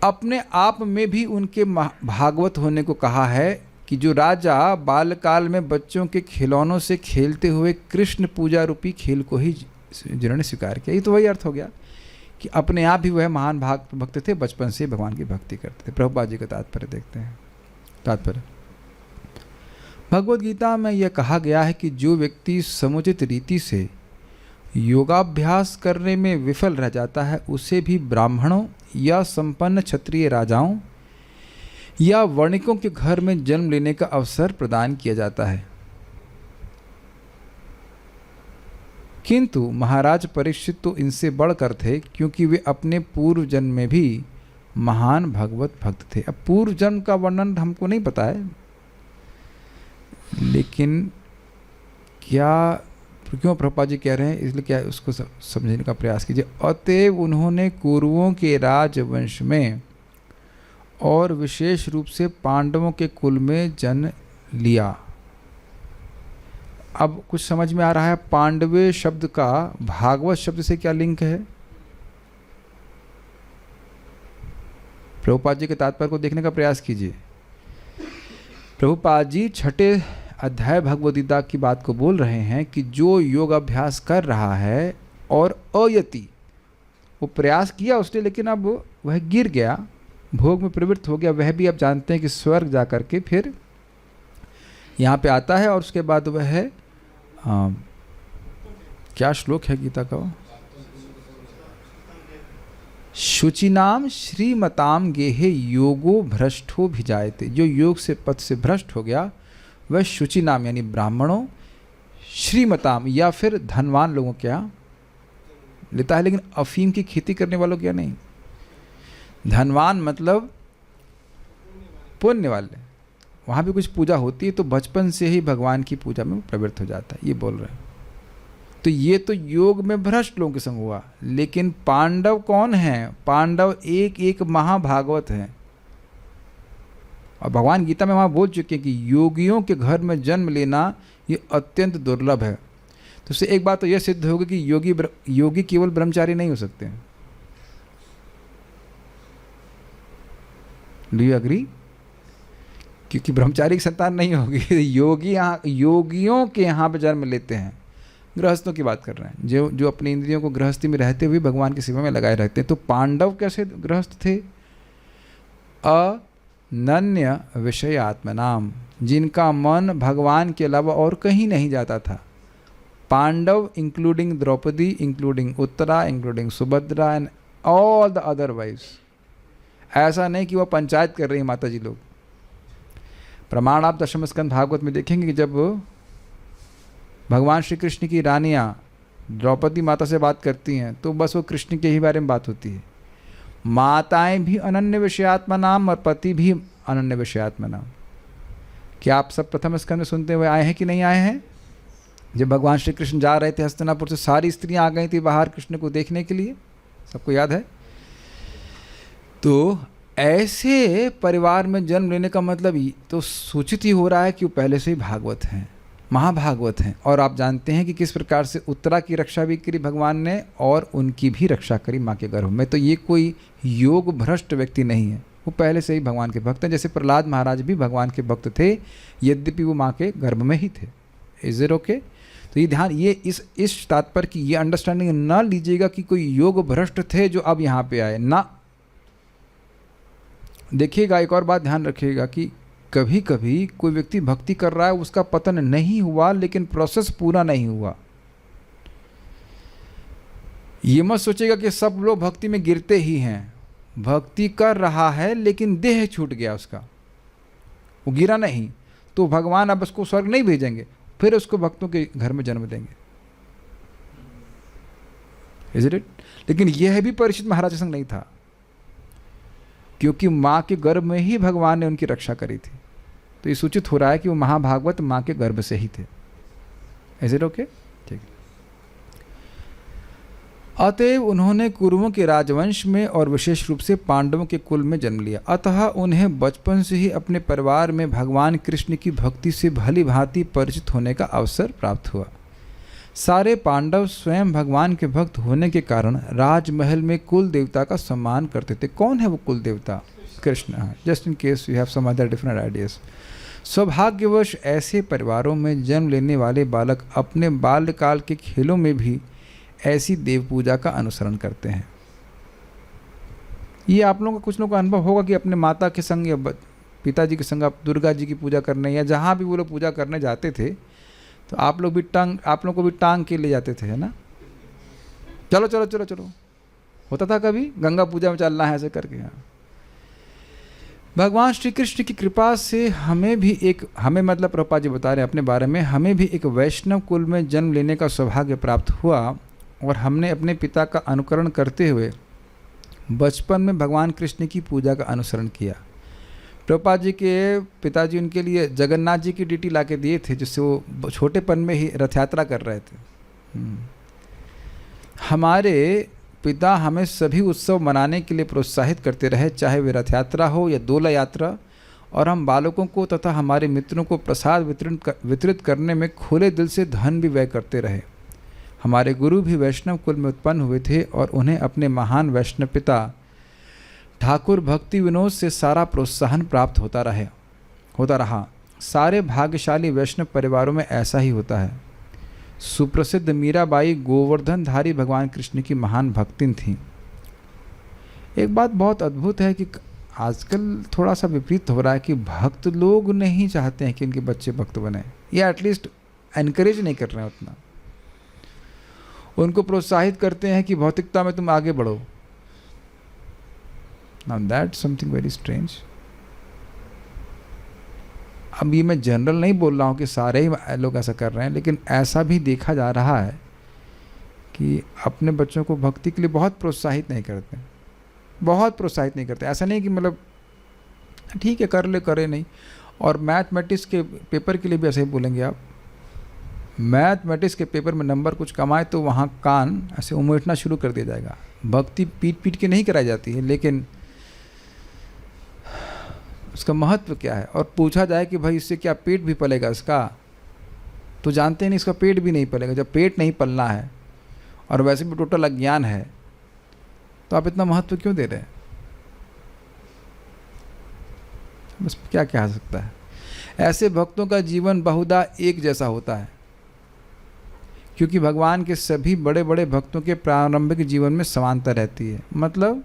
A: अपने आप में भी उनके भागवत होने को कहा है कि जो राजा बालकाल में बच्चों के खिलौनों से खेलते हुए कृष्ण पूजा रूपी खेल को ही जिन्होंने स्वीकार किया, ये तो वही अर्थ हो गया कि अपने आप ही वह महान भक्त थे, बचपन से भगवान की भक्ति करते थे। प्रभुपाद जी का तात्पर्य देखते हैं। तात्पर्य भगवद गीता में यह कहा गया है कि जो व्यक्ति समुचित रीति से योगाभ्यास करने में विफल रह जाता है उसे भी ब्राह्मणों या संपन्न क्षत्रिय राजाओं या वर्णिकों के घर में जन्म लेने का अवसर प्रदान किया जाता है। किंतु महाराज परीक्षित तो इनसे बढ़कर थे, क्योंकि वे अपने पूर्व जन्म में भी महान भगवत भक्त थे। अब पूर्व जन्म का वर्णन हमको नहीं पता है, लेकिन क्यों प्रभुपाद जी कह रहे हैं, इसलिए क्या उसको समझने का प्रयास कीजिए। अतएव उन्होंने कौरवों के राजवंश में और विशेष रूप से पांडवों के कुल में जन्म लिया। अब कुछ समझ में आ रहा है? पांडवे शब्द का भागवत शब्द से क्या लिंक है? प्रभुपाद जी के तात्पर्य को देखने का प्रयास कीजिए। प्रभुपाद जी छठे अध्याय भगवद गीता की बात को बोल रहे हैं कि जो योग अभ्यास कर रहा है और अयति, वो प्रयास किया उसने लेकिन अब वह गिर गया, भोग में प्रवृत्त हो गया, वह भी अब जानते हैं कि स्वर्ग जा कर के फिर यहाँ पे आता है। और उसके बाद वह है क्या श्लोक है गीता का? शुचिनाम श्रीमताम गेहे योगो भ्रष्टो भिजायते। जो योग से पथ से भ्रष्ट हो गया वह शुचि नाम यानी ब्राह्मणों, श्रीमताम या फिर धनवान लोगों के यहाँ लेता है, लेकिन अफीम की खेती करने वालों के यहाँ नहीं। धनवान मतलब पुण्य वाले, वहाँ भी कुछ पूजा होती है तो बचपन से ही भगवान की पूजा में प्रवृत्त हो जाता है, ये बोल रहे हैं। तो ये तो योग में भ्रष्ट लोगों के संग हुआ, लेकिन पांडव कौन हैं? पांडव एक एक महाभागवत हैं। और भगवान गीता में वहाँ बोल चुके हैं कि योगियों के घर में जन्म लेना ये अत्यंत दुर्लभ है। तो उससे एक बात तो यह सिद्ध होगी कि योगी केवल ब्रह्मचारी नहीं हो सकते हैं। Do you agree? क्योंकि ब्रह्मचारी की संतान नहीं होगी। योगी यहाँ योगियों के यहाँ पे जन्म लेते हैं। गृहस्थों की बात कर रहे हैं, जो जो अपनी इंद्रियों को गृहस्थी में रहते हुए भगवान की सेवा में लगाए रहते हैं। तो पांडव कैसे गृहस्थ थे? अनन्य विषय आत्मनाम, जिनका मन भगवान के अलावा और कहीं नहीं जाता था। Pandav including Draupadi, including Uttara, including Subhadra and all the other wives. ऐसा नहीं कि वह पंचायत कर रही माता जी लोग। प्रमाण आप दशम स्कंद भागवत में देखेंगे कि जब भगवान श्री कृष्ण की रानियाँ द्रौपदी माता से बात करती हैं तो बस वो कृष्ण के ही बारे में बात होती है। माताएं भी अनन्य विषयात्मा नाम और पति भी अनन्य विषयात्मा नाम। क्या आप सब प्रथम स्कंद में सुनते हुए आए हैं कि नहीं आए हैं? जब भगवान श्री कृष्ण जा रहे थे हस्तिनापुर से, सारी स्त्रियां आ गई थी बाहर कृष्ण को देखने के लिए, सबको याद है। तो ऐसे परिवार में जन्म लेने का मतलब तो सूचित ही हो रहा है कि वो पहले से ही भागवत हैं, महाभागवत हैं। और आप जानते हैं कि किस प्रकार से उत्तरा की रक्षा भी करी भगवान ने और उनकी भी रक्षा करी माँ के गर्भ में। तो ये कोई योग भ्रष्ट व्यक्ति नहीं है, वो पहले से ही भगवान के भक्त हैं। जैसे प्रहलाद महाराज भी भगवान के भक्त थे, यद्यपि वो माँ के गर्भ में ही थे। Is it okay? तो ये ध्यान, ये इस तात्पर्य की ये अंडरस्टैंडिंग ना लीजिएगा कि कोई योग भ्रष्ट थे जो अब यहाँ पे आए ना। देखिएगा, एक और बात ध्यान रखिएगा कि कभी कभी कोई व्यक्ति भक्ति कर रहा है, उसका पतन नहीं हुआ लेकिन प्रोसेस पूरा नहीं हुआ। ये मत सोचेगा कि सब लोग भक्ति में गिरते ही हैं। भक्ति कर रहा है लेकिन देह छूट गया उसका, वो गिरा नहीं, तो भगवान अब उसको स्वर्ग नहीं भेजेंगे, फिर उसको भक्तों के घर में जन्म देंगे। Is it? लेकिन यह भी परीक्षित महाराज संग नहीं था, क्योंकि माँ के गर्भ में ही भगवान ने उनकी रक्षा करी थी। तो ये सूचित हो रहा है कि वो महाभागवत माँ के गर्भ से ही थे। Is it okay? ठीक। अतएव उन्होंने कुरुओं के राजवंश में और विशेष रूप से पांडवों के कुल में जन्म लिया। अतः उन्हें बचपन से ही अपने परिवार में भगवान कृष्ण की भक्ति से भली भांति परिचित होने का अवसर प्राप्त हुआ। सारे पांडव स्वयं भगवान के भक्त होने के कारण राजमहल में कुल देवता का सम्मान करते थे। कौन है वो कुल देवता? Krishna. Just in case you have some other different ideas. सौभाग्यवश ऐसे परिवारों में जन्म लेने वाले बालक अपने बाल्यकाल के खेलों में भी ऐसी देव पूजा का अनुसरण करते हैं। ये आप लोगों का कुछ लोगों का अनुभव होगा कि अपने माता के संग या पिताजी के संग आप दुर्गा जी की पूजा करने या जहाँ भी वो लोग पूजा करने जाते थे तो आप लोग को भी टांग के ले जाते थे, है ना? चलो चलो चलो चलो, होता था कभी गंगा पूजा में चलना है ऐसे करके। हाँ, भगवान श्री कृष्ण की कृपा से हमें मतलब प्रभुपाद जी बता रहे हैं अपने बारे में, हमें भी एक वैष्णव कुल में जन्म लेने का सौभाग्य प्राप्त हुआ और हमने अपने पिता का अनुकरण करते हुए बचपन में भगवान कृष्ण की पूजा का अनुसरण किया। प्रभुपाद जी के पिताजी उनके लिए जगन्नाथ जी की ड्यूटी ला के दिए थे, जिससे वो छोटेपन में ही रथ यात्रा कर रहे थे। हमारे पिता हमें सभी उत्सव मनाने के लिए प्रोत्साहित करते रहे, चाहे वे रथ यात्रा हो या दोला यात्रा, और हम बालकों को तथा हमारे मित्रों को प्रसाद वितरित करने में खुले दिल से धन भी व्यय करते रहे। हमारे गुरु भी वैष्णव कुल में उत्पन्न हुए थे और उन्हें अपने महान वैष्णव पिता ठाकुर भक्ति विनोद से सारा प्रोत्साहन प्राप्त होता रहा। सारे भाग्यशाली वैष्णव परिवारों में ऐसा ही होता है। सुप्रसिद्ध मीराबाई गोवर्धनधारी भगवान कृष्ण की महान भक्तिन थीं। एक बात बहुत अद्भुत है कि आजकल थोड़ा सा विपरीत हो रहा है कि भक्त लोग नहीं चाहते हैं कि उनके बच्चे भक्त बने, या एटलीस्ट एनकरेज नहीं कर रहे हैं उतना। उनको प्रोत्साहित करते हैं कि भौतिकता में तुम आगे बढ़ो। Now that's something very strange. अब ये मैं जनरल नहीं बोल रहा हूँ कि सारे ही लोग ऐसा कर रहे हैं, लेकिन ऐसा भी देखा जा रहा है कि अपने बच्चों को भक्ति के लिए बहुत प्रोत्साहित नहीं करते। ऐसा नहीं कि मतलब ठीक है कर ले करे नहीं। और मैथमेटिक्स के पेपर के लिए भी ऐसे ही बोलेंगे आप। मैथमेटिक्स के पेपर में नंबर कुछ कमाए तो वहाँ कान ऐसे उमेटना शुरू कर दिया जाएगा। भक्ति पीट के नहीं कराई जाती है, लेकिन उसका महत्व क्या है। और पूछा जाए कि भाई इससे क्या पेट भी पलेगा इसका, तो जानते नहीं इसका पेट भी नहीं पलेगा। जब पेट नहीं पलना है और वैसे भी टोटल अज्ञान है तो आप इतना महत्व क्यों दे रहे हैं? बस क्या कहा सकता है। ऐसे भक्तों का जीवन बहुधा एक जैसा होता है, क्योंकि भगवान के सभी बड़े बड़े भक्तों के प्रारंभिक जीवन में समानता रहती है, मतलब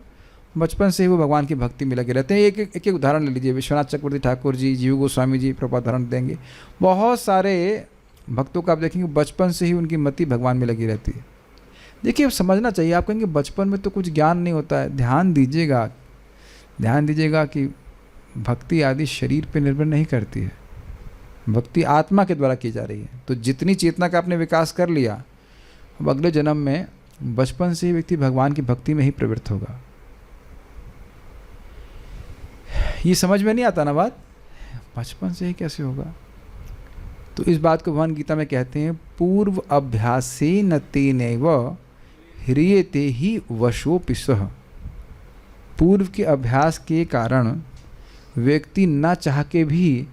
A: बचपन से ही वो भगवान की भक्ति में लगे रहते हैं। एक उदाहरण ले लीजिए, विश्वनाथ चक्रवर्ती ठाकुर जी, जीव गोस्वामी जी प्रभुपाद उदाहरण देंगे। बहुत सारे भक्तों का आप देखेंगे बचपन से ही उनकी मति भगवान में लगी रहती है। देखिए, अब समझना चाहिए, आप कहेंगे बचपन में तो कुछ ज्ञान नहीं होता है। ध्यान दीजिएगा कि भक्ति आदि शरीर पे निर्भर नहीं करती है, भक्ति आत्मा के द्वारा की जा रही है। तो जितनी चेतना का आपने विकास कर लिया, अब अगले जन्म में बचपन से ही व्यक्ति भगवान की भक्ति में ही प्रवृत्त होगा। ये समझ में नहीं आता ना बात, बचपन से ही कैसे होगा? तो इस बात को भगवान गीता में कहते हैं, पूर्व अभ्यासेन तेनैव ह्रियते ही वशोऽपि सः। पूर्व के अभ्यास के कारण व्यक्ति न चाह के भी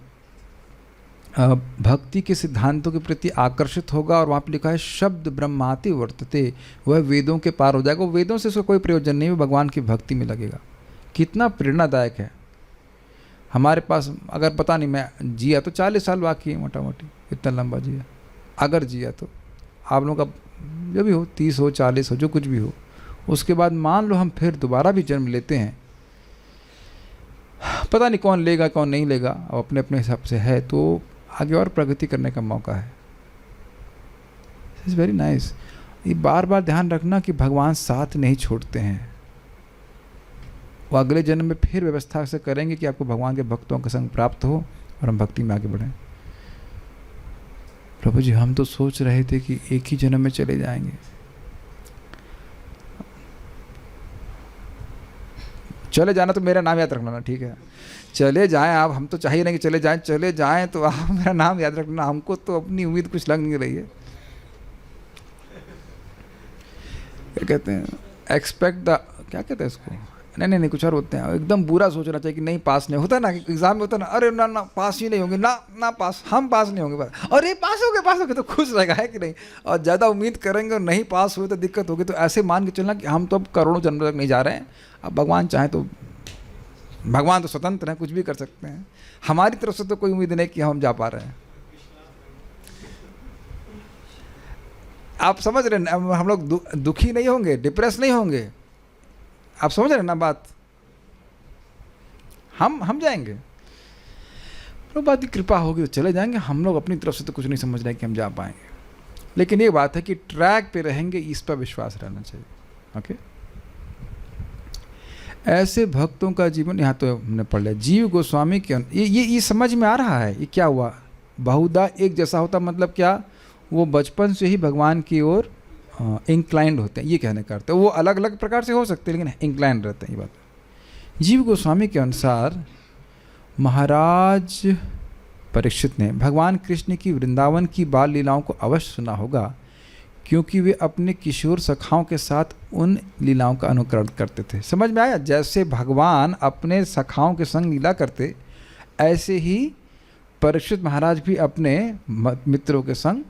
A: भक्ति के सिद्धांतों के प्रति आकर्षित होगा। और वहाँ पर लिखा है शब्द ब्रह्माति वर्तते, वह वेदों के पार हो जाएगा। वेदों से उसको कोई प्रयोजन नहीं, वो भगवान की भक्ति में लगेगा। कितना प्रेरणादायक है। हमारे पास अगर पता नहीं मैं जिया तो 40 साल बाकी है मोटा मोटी, इतना लंबा जिया, अगर जिया तो आप लोगों का जो भी हो 30 हो 40 हो जो कुछ भी हो, उसके बाद मान लो हम फिर दोबारा भी जन्म लेते हैं, पता नहीं कौन लेगा कौन नहीं लेगा, अब अपने अपने हिसाब से है, तो आगे और प्रगति करने का मौका है। It's very nice. ये बार बार ध्यान रखना कि भगवान साथ नहीं छोड़ते हैं। वो अगले जन्म में फिर व्यवस्था से करेंगे कि आपको भगवान के भक्तों का संग प्राप्त हो और हम भक्ति में आगे बढ़ें। प्रभु जी, हम तो सोच रहे थे कि एक ही जन्म में चले जाएंगे। चले जाना तो मेरा नाम याद रखना ना, ठीक है? चले जाएं आप, हम तो चाहिए नहीं कि चले जाएं तो आप मेरा नाम याद रखना। हमको तो अपनी उम्मीद कुछ लग नहीं रही है। क्या कहते हैं, एक्सपेक्ट द, क्या कहते हैं इसको, नहीं कुछ और होते हैं। एकदम बुरा सोचना चाहिए कि नहीं पास नहीं होता ना, एग्जाम में होता ना, अरे ना पास ही नहीं होंगे, ना पास, हम पास नहीं होंगे, अरे पास हो गए तो खुश रहेगा, है कि नहीं? और ज़्यादा उम्मीद करेंगे और नहीं पास हुए तो दिक्कत होगी। तो ऐसे मान के चलना कि हम तो अब करोड़ों जन्म तक नहीं जा रहे हैं, अब भगवान चाहे तो, भगवान तो स्वतंत्र हैं, कुछ भी कर सकते हैं। हमारी तरफ से तो कोई उम्मीद नहीं कि हम जा पा रहे हैं। आप समझ रहे हैं, हम लोग दुखी नहीं होंगे, डिप्रेस नहीं होंगे। आप समझ रहे हैं ना बात? हम जाएंगे, प्रभु की कृपा होगी तो चले जाएंगे। हम लोग अपनी तरफ से तो कुछ नहीं समझ रहे कि हम जा पाएंगे, लेकिन ये बात है कि ट्रैक पे रहेंगे, इस पर विश्वास रहना चाहिए। ओके, ऐसे भक्तों का जीवन, यहाँ तो हमने पढ़ लिया। जीव गोस्वामी के ये समझ में आ रहा है ये क्या हुआ? बहुधा एक जैसा होता मतलब क्या? वो बचपन से ही भगवान की ओर इंक्लाइंड होते हैं, ये कहने का अर्थ है। वो अलग अलग प्रकार से हो सकते हैं लेकिन इंक्लाइंड रहते हैं, ये बात। जीव गोस्वामी के अनुसार महाराज परीक्षित ने भगवान कृष्ण की वृंदावन की बाल लीलाओं को अवश्य सुना होगा, क्योंकि वे अपने किशोर सखाओं के साथ उन लीलाओं का अनुकरण करते थे। समझ में आया? जैसे भगवान अपने सखाओं के संग लीला करते, ऐसे ही परीक्षित महाराज भी अपने मित्रों के संग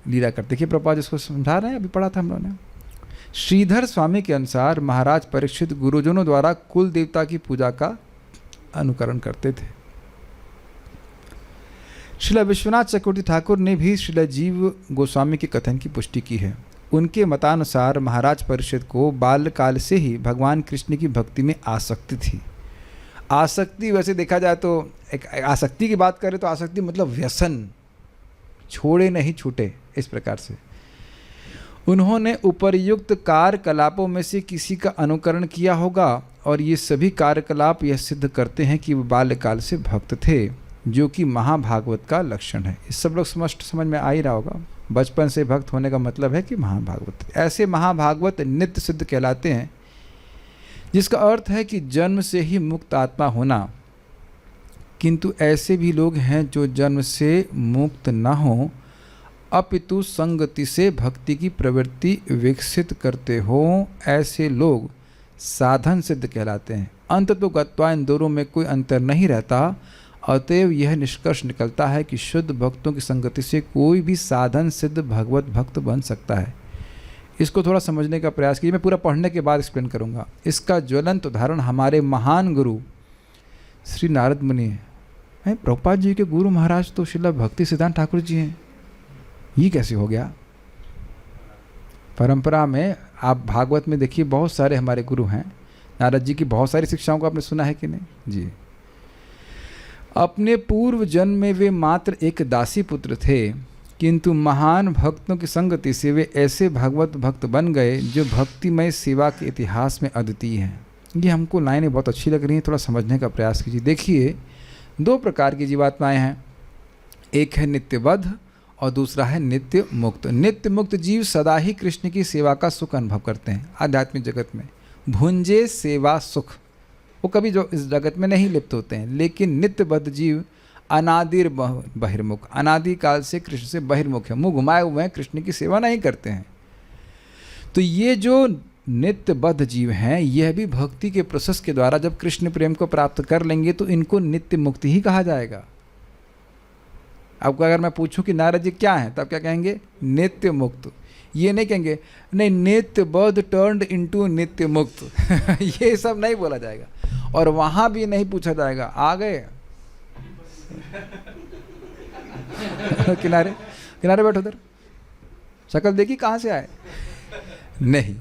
A: लीला करते। देखिए प्रभुपाद इसको समझा रहे हैं, अभी पढ़ा था हम लोगों ने। श्रीधर स्वामी के अनुसार महाराज परीक्षित गुरुजनों द्वारा कुल देवता की पूजा का अनुकरण करते थे। श्रील विश्वनाथ चक्रवर्ती ठाकुर ने भी श्रील जीव गोस्वामी के कथन की पुष्टि की है। उनके मतानुसार महाराज परीक्षित को बाल्यकाल से ही भगवान कृष्ण की भक्ति में आसक्ति थी। आसक्ति वैसे देखा जाए तो, एक आसक्ति की बात करें तो आसक्ति मतलब व्यसन, छोड़े नहीं छूटे, इस प्रकार से। उन्होंने उपर्युक्त कार्यकलापों में से किसी का अनुकरण किया होगा, और ये सभी कार्यकलाप यह सिद्ध करते हैं कि वे बाल्यकाल से भक्त थे, जो कि महाभागवत का लक्षण है। इस सब लोग समझ में आ ही रहा होगा। बचपन से भक्त होने का मतलब है कि महाभागवत। ऐसे महाभागवत नित्य सिद्ध कहलाते हैं, जिसका अर्थ है कि जन्म से ही मुक्त आत्मा होना। किंतु ऐसे भी लोग हैं जो जन्म से मुक्त न हो, अपितु संगति से भक्ति की प्रवृत्ति विकसित करते हो। ऐसे लोग साधन सिद्ध कहलाते हैं। अंत तो गत्वा इन दोनों में कोई अंतर नहीं रहता। अतएव यह निष्कर्ष निकलता है कि शुद्ध भक्तों की संगति से कोई भी साधन सिद्ध भगवत भक्त बन सकता है। इसको थोड़ा समझने का प्रयास कीजिए, मैं पूरा पढ़ने के बाद एक्सप्लेन करूँगा। इसका ज्वलंत उदाहरण हमारे महान गुरु श्री नारद मुनि हैं। प्रभुपाद जी के गुरु महाराज तो श्रील भक्ति सिद्धांत ठाकुर जी हैं। ये कैसे हो गया? परंपरा में आप भागवत में देखिए, बहुत सारे हमारे गुरु हैं। नारद जी की बहुत सारी शिक्षाओं को आपने सुना है कि नहीं जी। अपने पूर्व जन्म में वे मात्र एक दासी पुत्र थे, किंतु महान भक्तों की संगति से वे ऐसे भगवत भक्त बन गए जो भक्तिमय सेवा के इतिहास में अद्वितीय हैं। ये हमको लाइनें बहुत अच्छी लग रही हैं, थोड़ा समझने का प्रयास कीजिए। देखिए, दो प्रकार की जीवात्माएं हैं, एक है नित्यबद्ध और दूसरा है नित्य मुक्त। नित्य मुक्त जीव सदा ही कृष्ण की सेवा का सुख अनुभव करते हैं आध्यात्मिक जगत में, भुंजे सेवा सुख, वो कभी जो इस जगत में नहीं लिप्त होते हैं। लेकिन नित्यबद्ध जीव अनादिर बहिर्मुख, अनादिकाल से कृष्ण से बहिर्मुख है, मुँह घुमाए हुए हैं, कृष्ण की सेवा नहीं करते हैं। तो ये जो नित्यबद्ध जीव हैं, यह भी भक्ति के प्रोसेस के द्वारा जब कृष्ण प्रेम को प्राप्त कर लेंगे तो इनको नित्य मुक्त ही कहा जाएगा। आपको अगर मैं पूछूं कि नारद जी क्या हैं, तब क्या कहेंगे? नित्य मुक्त। ये नहीं कहेंगे नहीं नित्य बद्ध टर्न्ड इनटू नित्य मुक्त ये सब नहीं बोला जाएगा। और वहां भी नहीं पूछा जाएगा आ गए किनारे किनारे बैठो, उधर शक्ल देखी कहाँ से आए। नहीं,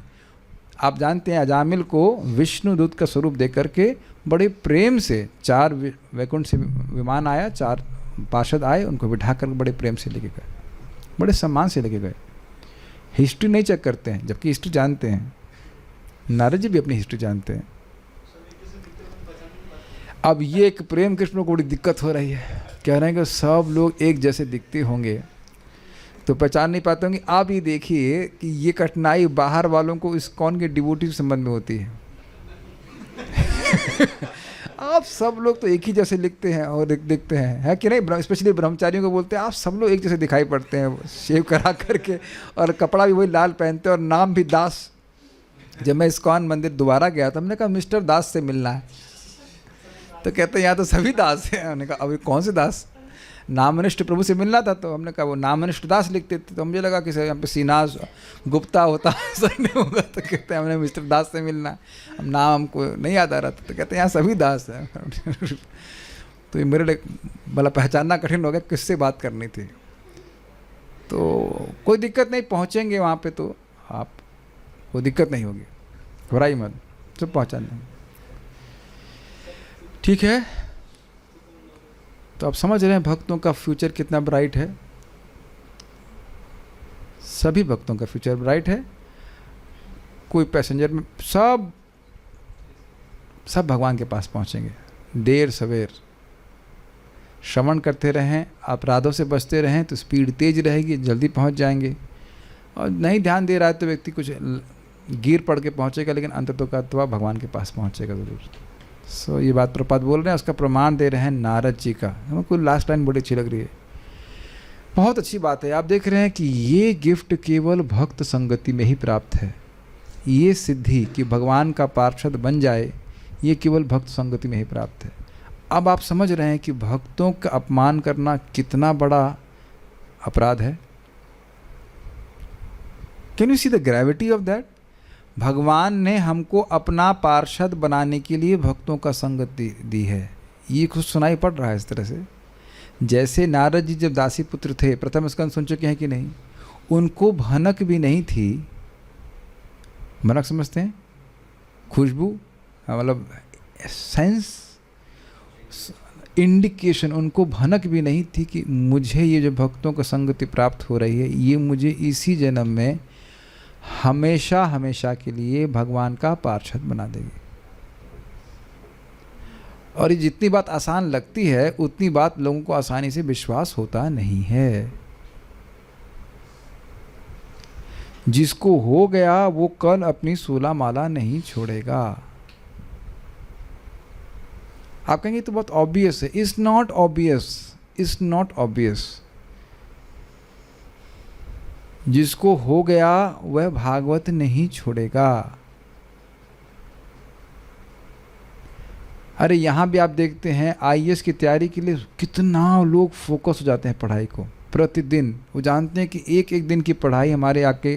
A: आप जानते हैं अजामिल को विष्णु दूत का स्वरूप दे करके बड़े प्रेम से 4 वैकुंठ से विमान आया, 4 पार्षद आए, उनको बिठा कर बड़े प्रेम से लेके गए, बड़े सम्मान से लेके गए। हिस्ट्री नहीं चेक करते हैं, जबकि हिस्ट्री जानते हैं। नारद जी भी अपनी हिस्ट्री जानते हैं। अब ये एक प्रेम कृष्ण को बड़ी दिक्कत हो रही है, कह रहे हैं कि सब लोग एक जैसे दिखते होंगे तो पहचान नहीं पाते होंगे। आप ये देखिए कि ये कठिनाई बाहर वालों को इस्कॉन के डिवोटी संबंध में होती है आप सब लोग तो एक ही जैसे लिखते हैं और दिखते हैं, है कि नहीं? स्पेशली ब्रह्मचारियों को बोलते हैं आप सब लोग एक जैसे दिखाई पड़ते हैं, शेव करा करके, और कपड़ा भी वही लाल पहनते हैं और नाम भी दास। जब मैं इस्कॉन मंदिर दोबारा गया था, हमने कहा मिस्टर दास से मिलना है, तो कहते हैं यहाँ तो सभी दास हैं। हमने कहा अभी कौन से दास? नामनिष्ठ प्रभु से मिलना था, तो हमने कहा वो नामनिष्ठ दास लिखते थे, तो मुझे लगा कि सर यहाँ पे सीनाज गुप्ता होता सर नहीं होगा, तो कहते हैं हमने मिस्टर दास से मिलना है। हम नाम हमको नहीं याद आ रहा था, तो कहते हैं यहाँ सभी दास हैं तो ये मेरे लिए भला पहचानना कठिन हो गया किससे बात करनी थी। तो कोई दिक्कत नहीं, पहुँचेंगे वहाँ पर तो आप, कोई दिक्कत नहीं होगी, घबराइए मत, सब पहुँचाने। ठीक है, तो आप समझ रहे हैं भक्तों का फ्यूचर कितना ब्राइट है। सभी भक्तों का फ्यूचर ब्राइट है। कोई पैसेंजर में सब भगवान के पास पहुंचेंगे। देर सवेर श्रवण करते रहें, अपराधों से बचते रहें तो स्पीड तेज रहेगी, जल्दी पहुंच जाएंगे। और नहीं ध्यान दे रहा है तो व्यक्ति कुछ गिर पड़ के पहुंचेगा, लेकिन अंततः भगवान के पास पहुंचेगा ज़रूर। ये बात प्रपात बोल रहे हैं, उसका प्रमाण दे रहे हैं नारद जी का। हमको लास्ट लाइन बड़ी अच्छी लग रही है, बहुत अच्छी बात है। आप देख रहे हैं कि ये गिफ्ट केवल भक्त संगति में ही प्राप्त है। ये सिद्धि कि भगवान का पार्षद बन जाए, ये केवल भक्त संगति में ही प्राप्त है। अब आप समझ रहे हैं कि भक्तों का अपमान करना कितना बड़ा अपराध है। Can you see the gravity of that? भगवान ने हमको अपना पार्षद बनाने के लिए भक्तों का संगत दी है। ये कुछ सुनाई पड़ रहा है इस तरह से। जैसे नारद जी जब दासी पुत्र थे, प्रथम स्कंद सुन चुके हैं कि नहीं? उनको भनक भी नहीं थी, भनक समझते हैं? खुशबू, मतलब सेंस, इंडिकेशन, उनको भनक भी नहीं थी कि मुझे ये जो भक्तों का संगति प्राप्त हो रही है, ये मुझे इसी जन्म में हमेशा हमेशा के लिए भगवान का पार्षद बना देगी। और ये जितनी बात आसान लगती है, उतनी बात लोगों को आसानी से विश्वास होता नहीं है। जिसको हो गया वो कल अपनी 16 माला नहीं छोड़ेगा। आप कहेंगे तो बहुत ऑब्वियस है। It's not obvious, it's not obvious. जिसको हो गया वह भागवत नहीं छोड़ेगा। अरे यहाँ भी आप देखते हैं आईएएस की तैयारी के लिए कितना लोग फोकस हो जाते हैं पढ़ाई को प्रतिदिन। वो जानते हैं कि एक एक दिन की पढ़ाई हमारे आगे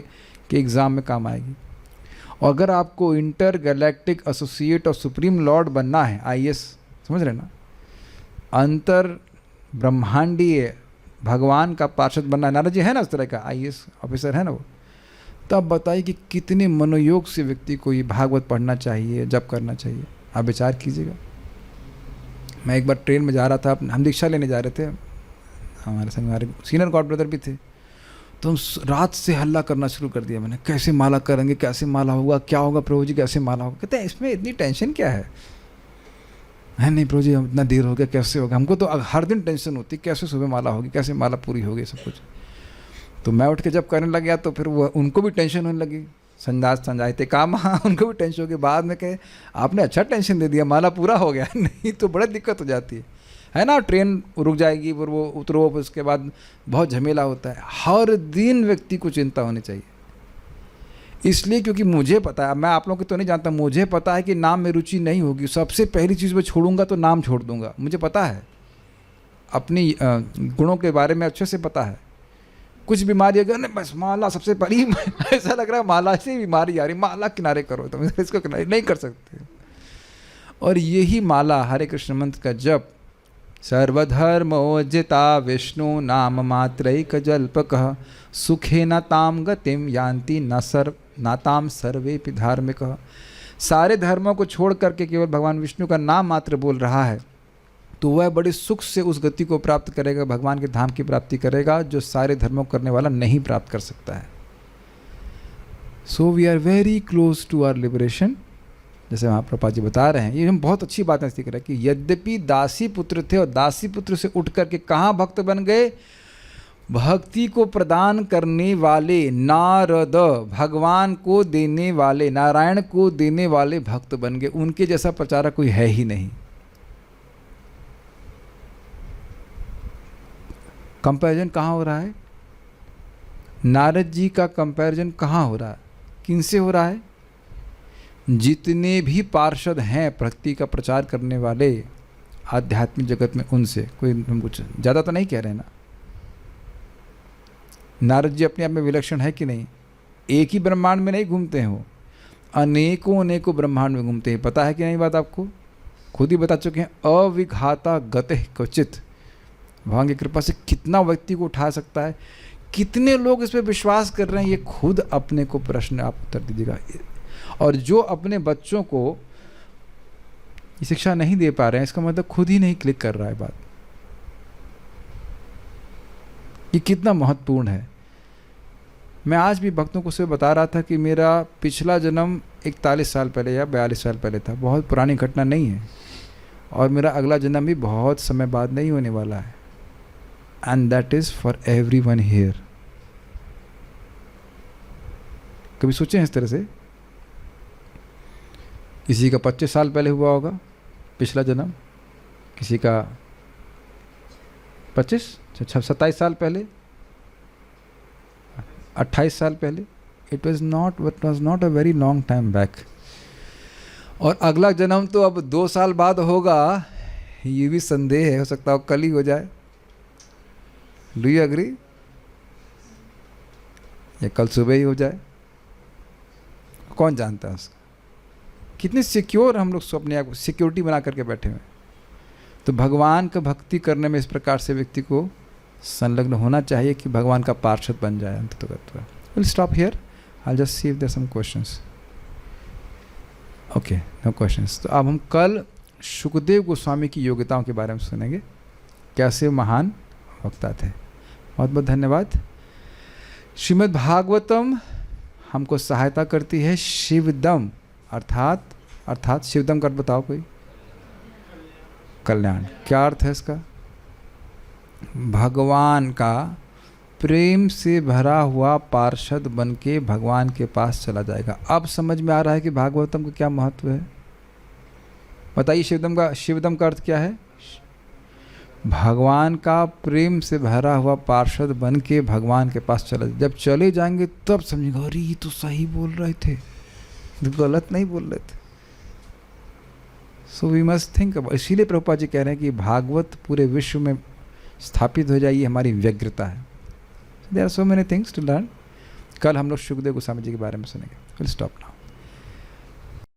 A: के एग्ज़ाम में काम आएगी। और अगर आपको इंटर गैलेक्टिक एसोसिएट और सुप्रीम लॉर्ड बनना है, आईएएस समझ रहे ना, अंतर ब्रह्मांडीय भगवान का पार्षद बनना है। नारद जी है ना उस तरह का आईएएस ऑफिसर है ना वो, तो आप बताइए कि कितने मनोयोग से व्यक्ति को ये भागवत पढ़ना चाहिए, जप करना चाहिए। आप विचार कीजिएगा। मैं एक बार ट्रेन में जा रहा था, हम दीक्षा लेने जा रहे थे, हमारे संग हमारे सीनियर गॉड ब्रदर भी थे। तो हम रात से हल्ला करना शुरू कर दिया मैंने, कैसे माला करेंगे, कैसे माला होगा, क्या होगा प्रभु जी, कैसे माला होगा। कहते हैं इसमें इतनी टेंशन क्या है नहीं प्रभु जी इतना देर हो गया, कैसे होगा। हमको तो हर दिन टेंशन होती, कैसे सुबह माला होगी, कैसे माला पूरी होगी, सब कुछ। तो मैं उठ के जब करने लग गया तो फिर वो उनको भी टेंशन होने लगी। संजाते काम, उनको भी टेंशन हो गई। बाद में कहे आपने अच्छा टेंशन दे दिया, माला पूरा हो गया। नहीं तो बड़ी दिक्कत हो जाती है ना। ट्रेन रुक जाएगी, फिर वो उतरो, उसके बाद बहुत झमेला होता है। हर दिन व्यक्ति को चिंता होनी चाहिए। इसलिए क्योंकि मुझे पता है, मैं आप लोगों को तो नहीं जानता, मुझे पता है कि नाम में रुचि नहीं होगी। सबसे पहली चीज़ मैं छोड़ूंगा तो नाम छोड़ दूंगा। मुझे पता है, अपनी गुणों के बारे में अच्छे से पता है। कुछ बीमारी अगर नहीं, बस माला सबसे पहली ऐसा लग रहा है माला से बीमारी आ रही, माला किनारे करो, तो इसको किनारे नहीं कर सकते। और यही माला हरे कृष्ण मंत्र का जप, सर्वधर्मोज्जिता विष्णु नाम मात्रैक जल्पकः सुखे न ताम गतिम यान्ति न ताम सर्वेपि धार्मिकः। सारे धर्मों को छोड़ करके केवल भगवान विष्णु का नाम मात्र बोल रहा है तो वह बड़े सुख से उस गति को प्राप्त करेगा, भगवान के धाम की प्राप्ति करेगा, जो सारे धर्मों करने वाला नहीं प्राप्त कर सकता है। So we are very close to our liberation. जैसे महाप्रभुपाद जी बता रहे हैं, ये हम बहुत अच्छी बात सीख रहे हैं कि यद्यपि दासी पुत्र थे और दासी पुत्र से उठ करके कहाँ भक्त बन गए, भक्ति को प्रदान करने वाले नारद, भगवान को देने वाले, नारायण को देने वाले भक्त बन गए। उनके जैसा प्रचारक कोई है ही नहीं। कंपैरिजन कहाँ हो रहा है? नारद जी का कंपैरिजन कहाँ हो रहा है? किनसे हो रहा है? जितने भी पार्षद हैं भक्ति का प्रचार करने वाले आध्यात्मिक जगत में, उनसे। कोई हम कुछ ज़्यादा तो नहीं कह रहे ना। नारद जी अपने आप में विलक्षण है कि नहीं? एक ही ब्रह्मांड में नहीं घूमते हैं, वो अनेकों अनेकों ब्रह्मांड में घूमते हैं। पता है कि नहीं बात आपको? खुद ही बता चुके हैं, अविघाता गते क्वचित। भगवान की कृपा से कितना व्यक्ति को उठा सकता है, कितने लोग इस पर विश्वास कर रहे हैं, ये खुद अपने को प्रश्न आप उत्तर दीजिएगा। और जो अपने बच्चों को ये शिक्षा नहीं दे पा रहे हैं, इसका मतलब खुद ही नहीं क्लिक कर रहा है बात। ये कितना महत्वपूर्ण है। मैं आज भी भक्तों को से बता रहा था कि मेरा पिछला जन्म 41 साल पहले या 42 साल पहले था। बहुत पुरानी घटना नहीं है। और मेरा अगला जन्म भी बहुत समय बाद नहीं होने वाला है। And that is for everyone here. कभी सोचे हैं इस तरह से? किसी का 25 साल पहले हुआ होगा पिछला जन्म, किसी का 27 साल पहले, 28 साल पहले। It was not a very long time back. और अगला जन्म तो अब 2 साल बाद होगा, ये भी संदेह है, हो सकता है कल ही हो जाए। Do you agree? या कल सुबह ही हो जाए, कौन जानता है उसका। कितने सिक्योर हम लोग अपने आप को सिक्योरिटी बना करके बैठे हुए। तो भगवान का भक्ति करने में इस प्रकार से व्यक्ति को संलग्न होना चाहिए कि भगवान का पार्षद बन जाए अंततः। Will stop here, I just see if there some questions. Okay, no questions. तो अब हम कल सुखदेव गोस्वामी की योग्यताओं के बारे में सुनेंगे, कैसे महान वक्ता थे। बहुत बहुत धन्यवाद। श्रीमद् भागवतम हमको सहायता करती है शिवदम, अर्थात शिवदम का अर्थ बताओ कोई? कल्याण। क्या अर्थ है इसका? भगवान का प्रेम से भरा हुआ पार्षद बन के भगवान के पास चला जाएगा। अब समझ में आ रहा है कि भागवतम का क्या महत्व है। बताइए शिवदम का अर्थ क्या है? भगवान का प्रेम से भरा हुआ पार्षद बन के भगवान के पास चला। जब चले जाएंगे तब समझेंगे, अरे ये तो सही बोल रहे थे, गलत नहीं बोल रहे थे। So we must think about. इसीलिए प्रभुपाद जी कह रहे हैं कि भागवत पूरे विश्व में स्थापित हो जाइए, हमारी व्यग्रता है। There are so many things to learn. कल हम लोग सुखदेव गोस्वामी जी के बारे में सुनेंगे। Will stop now.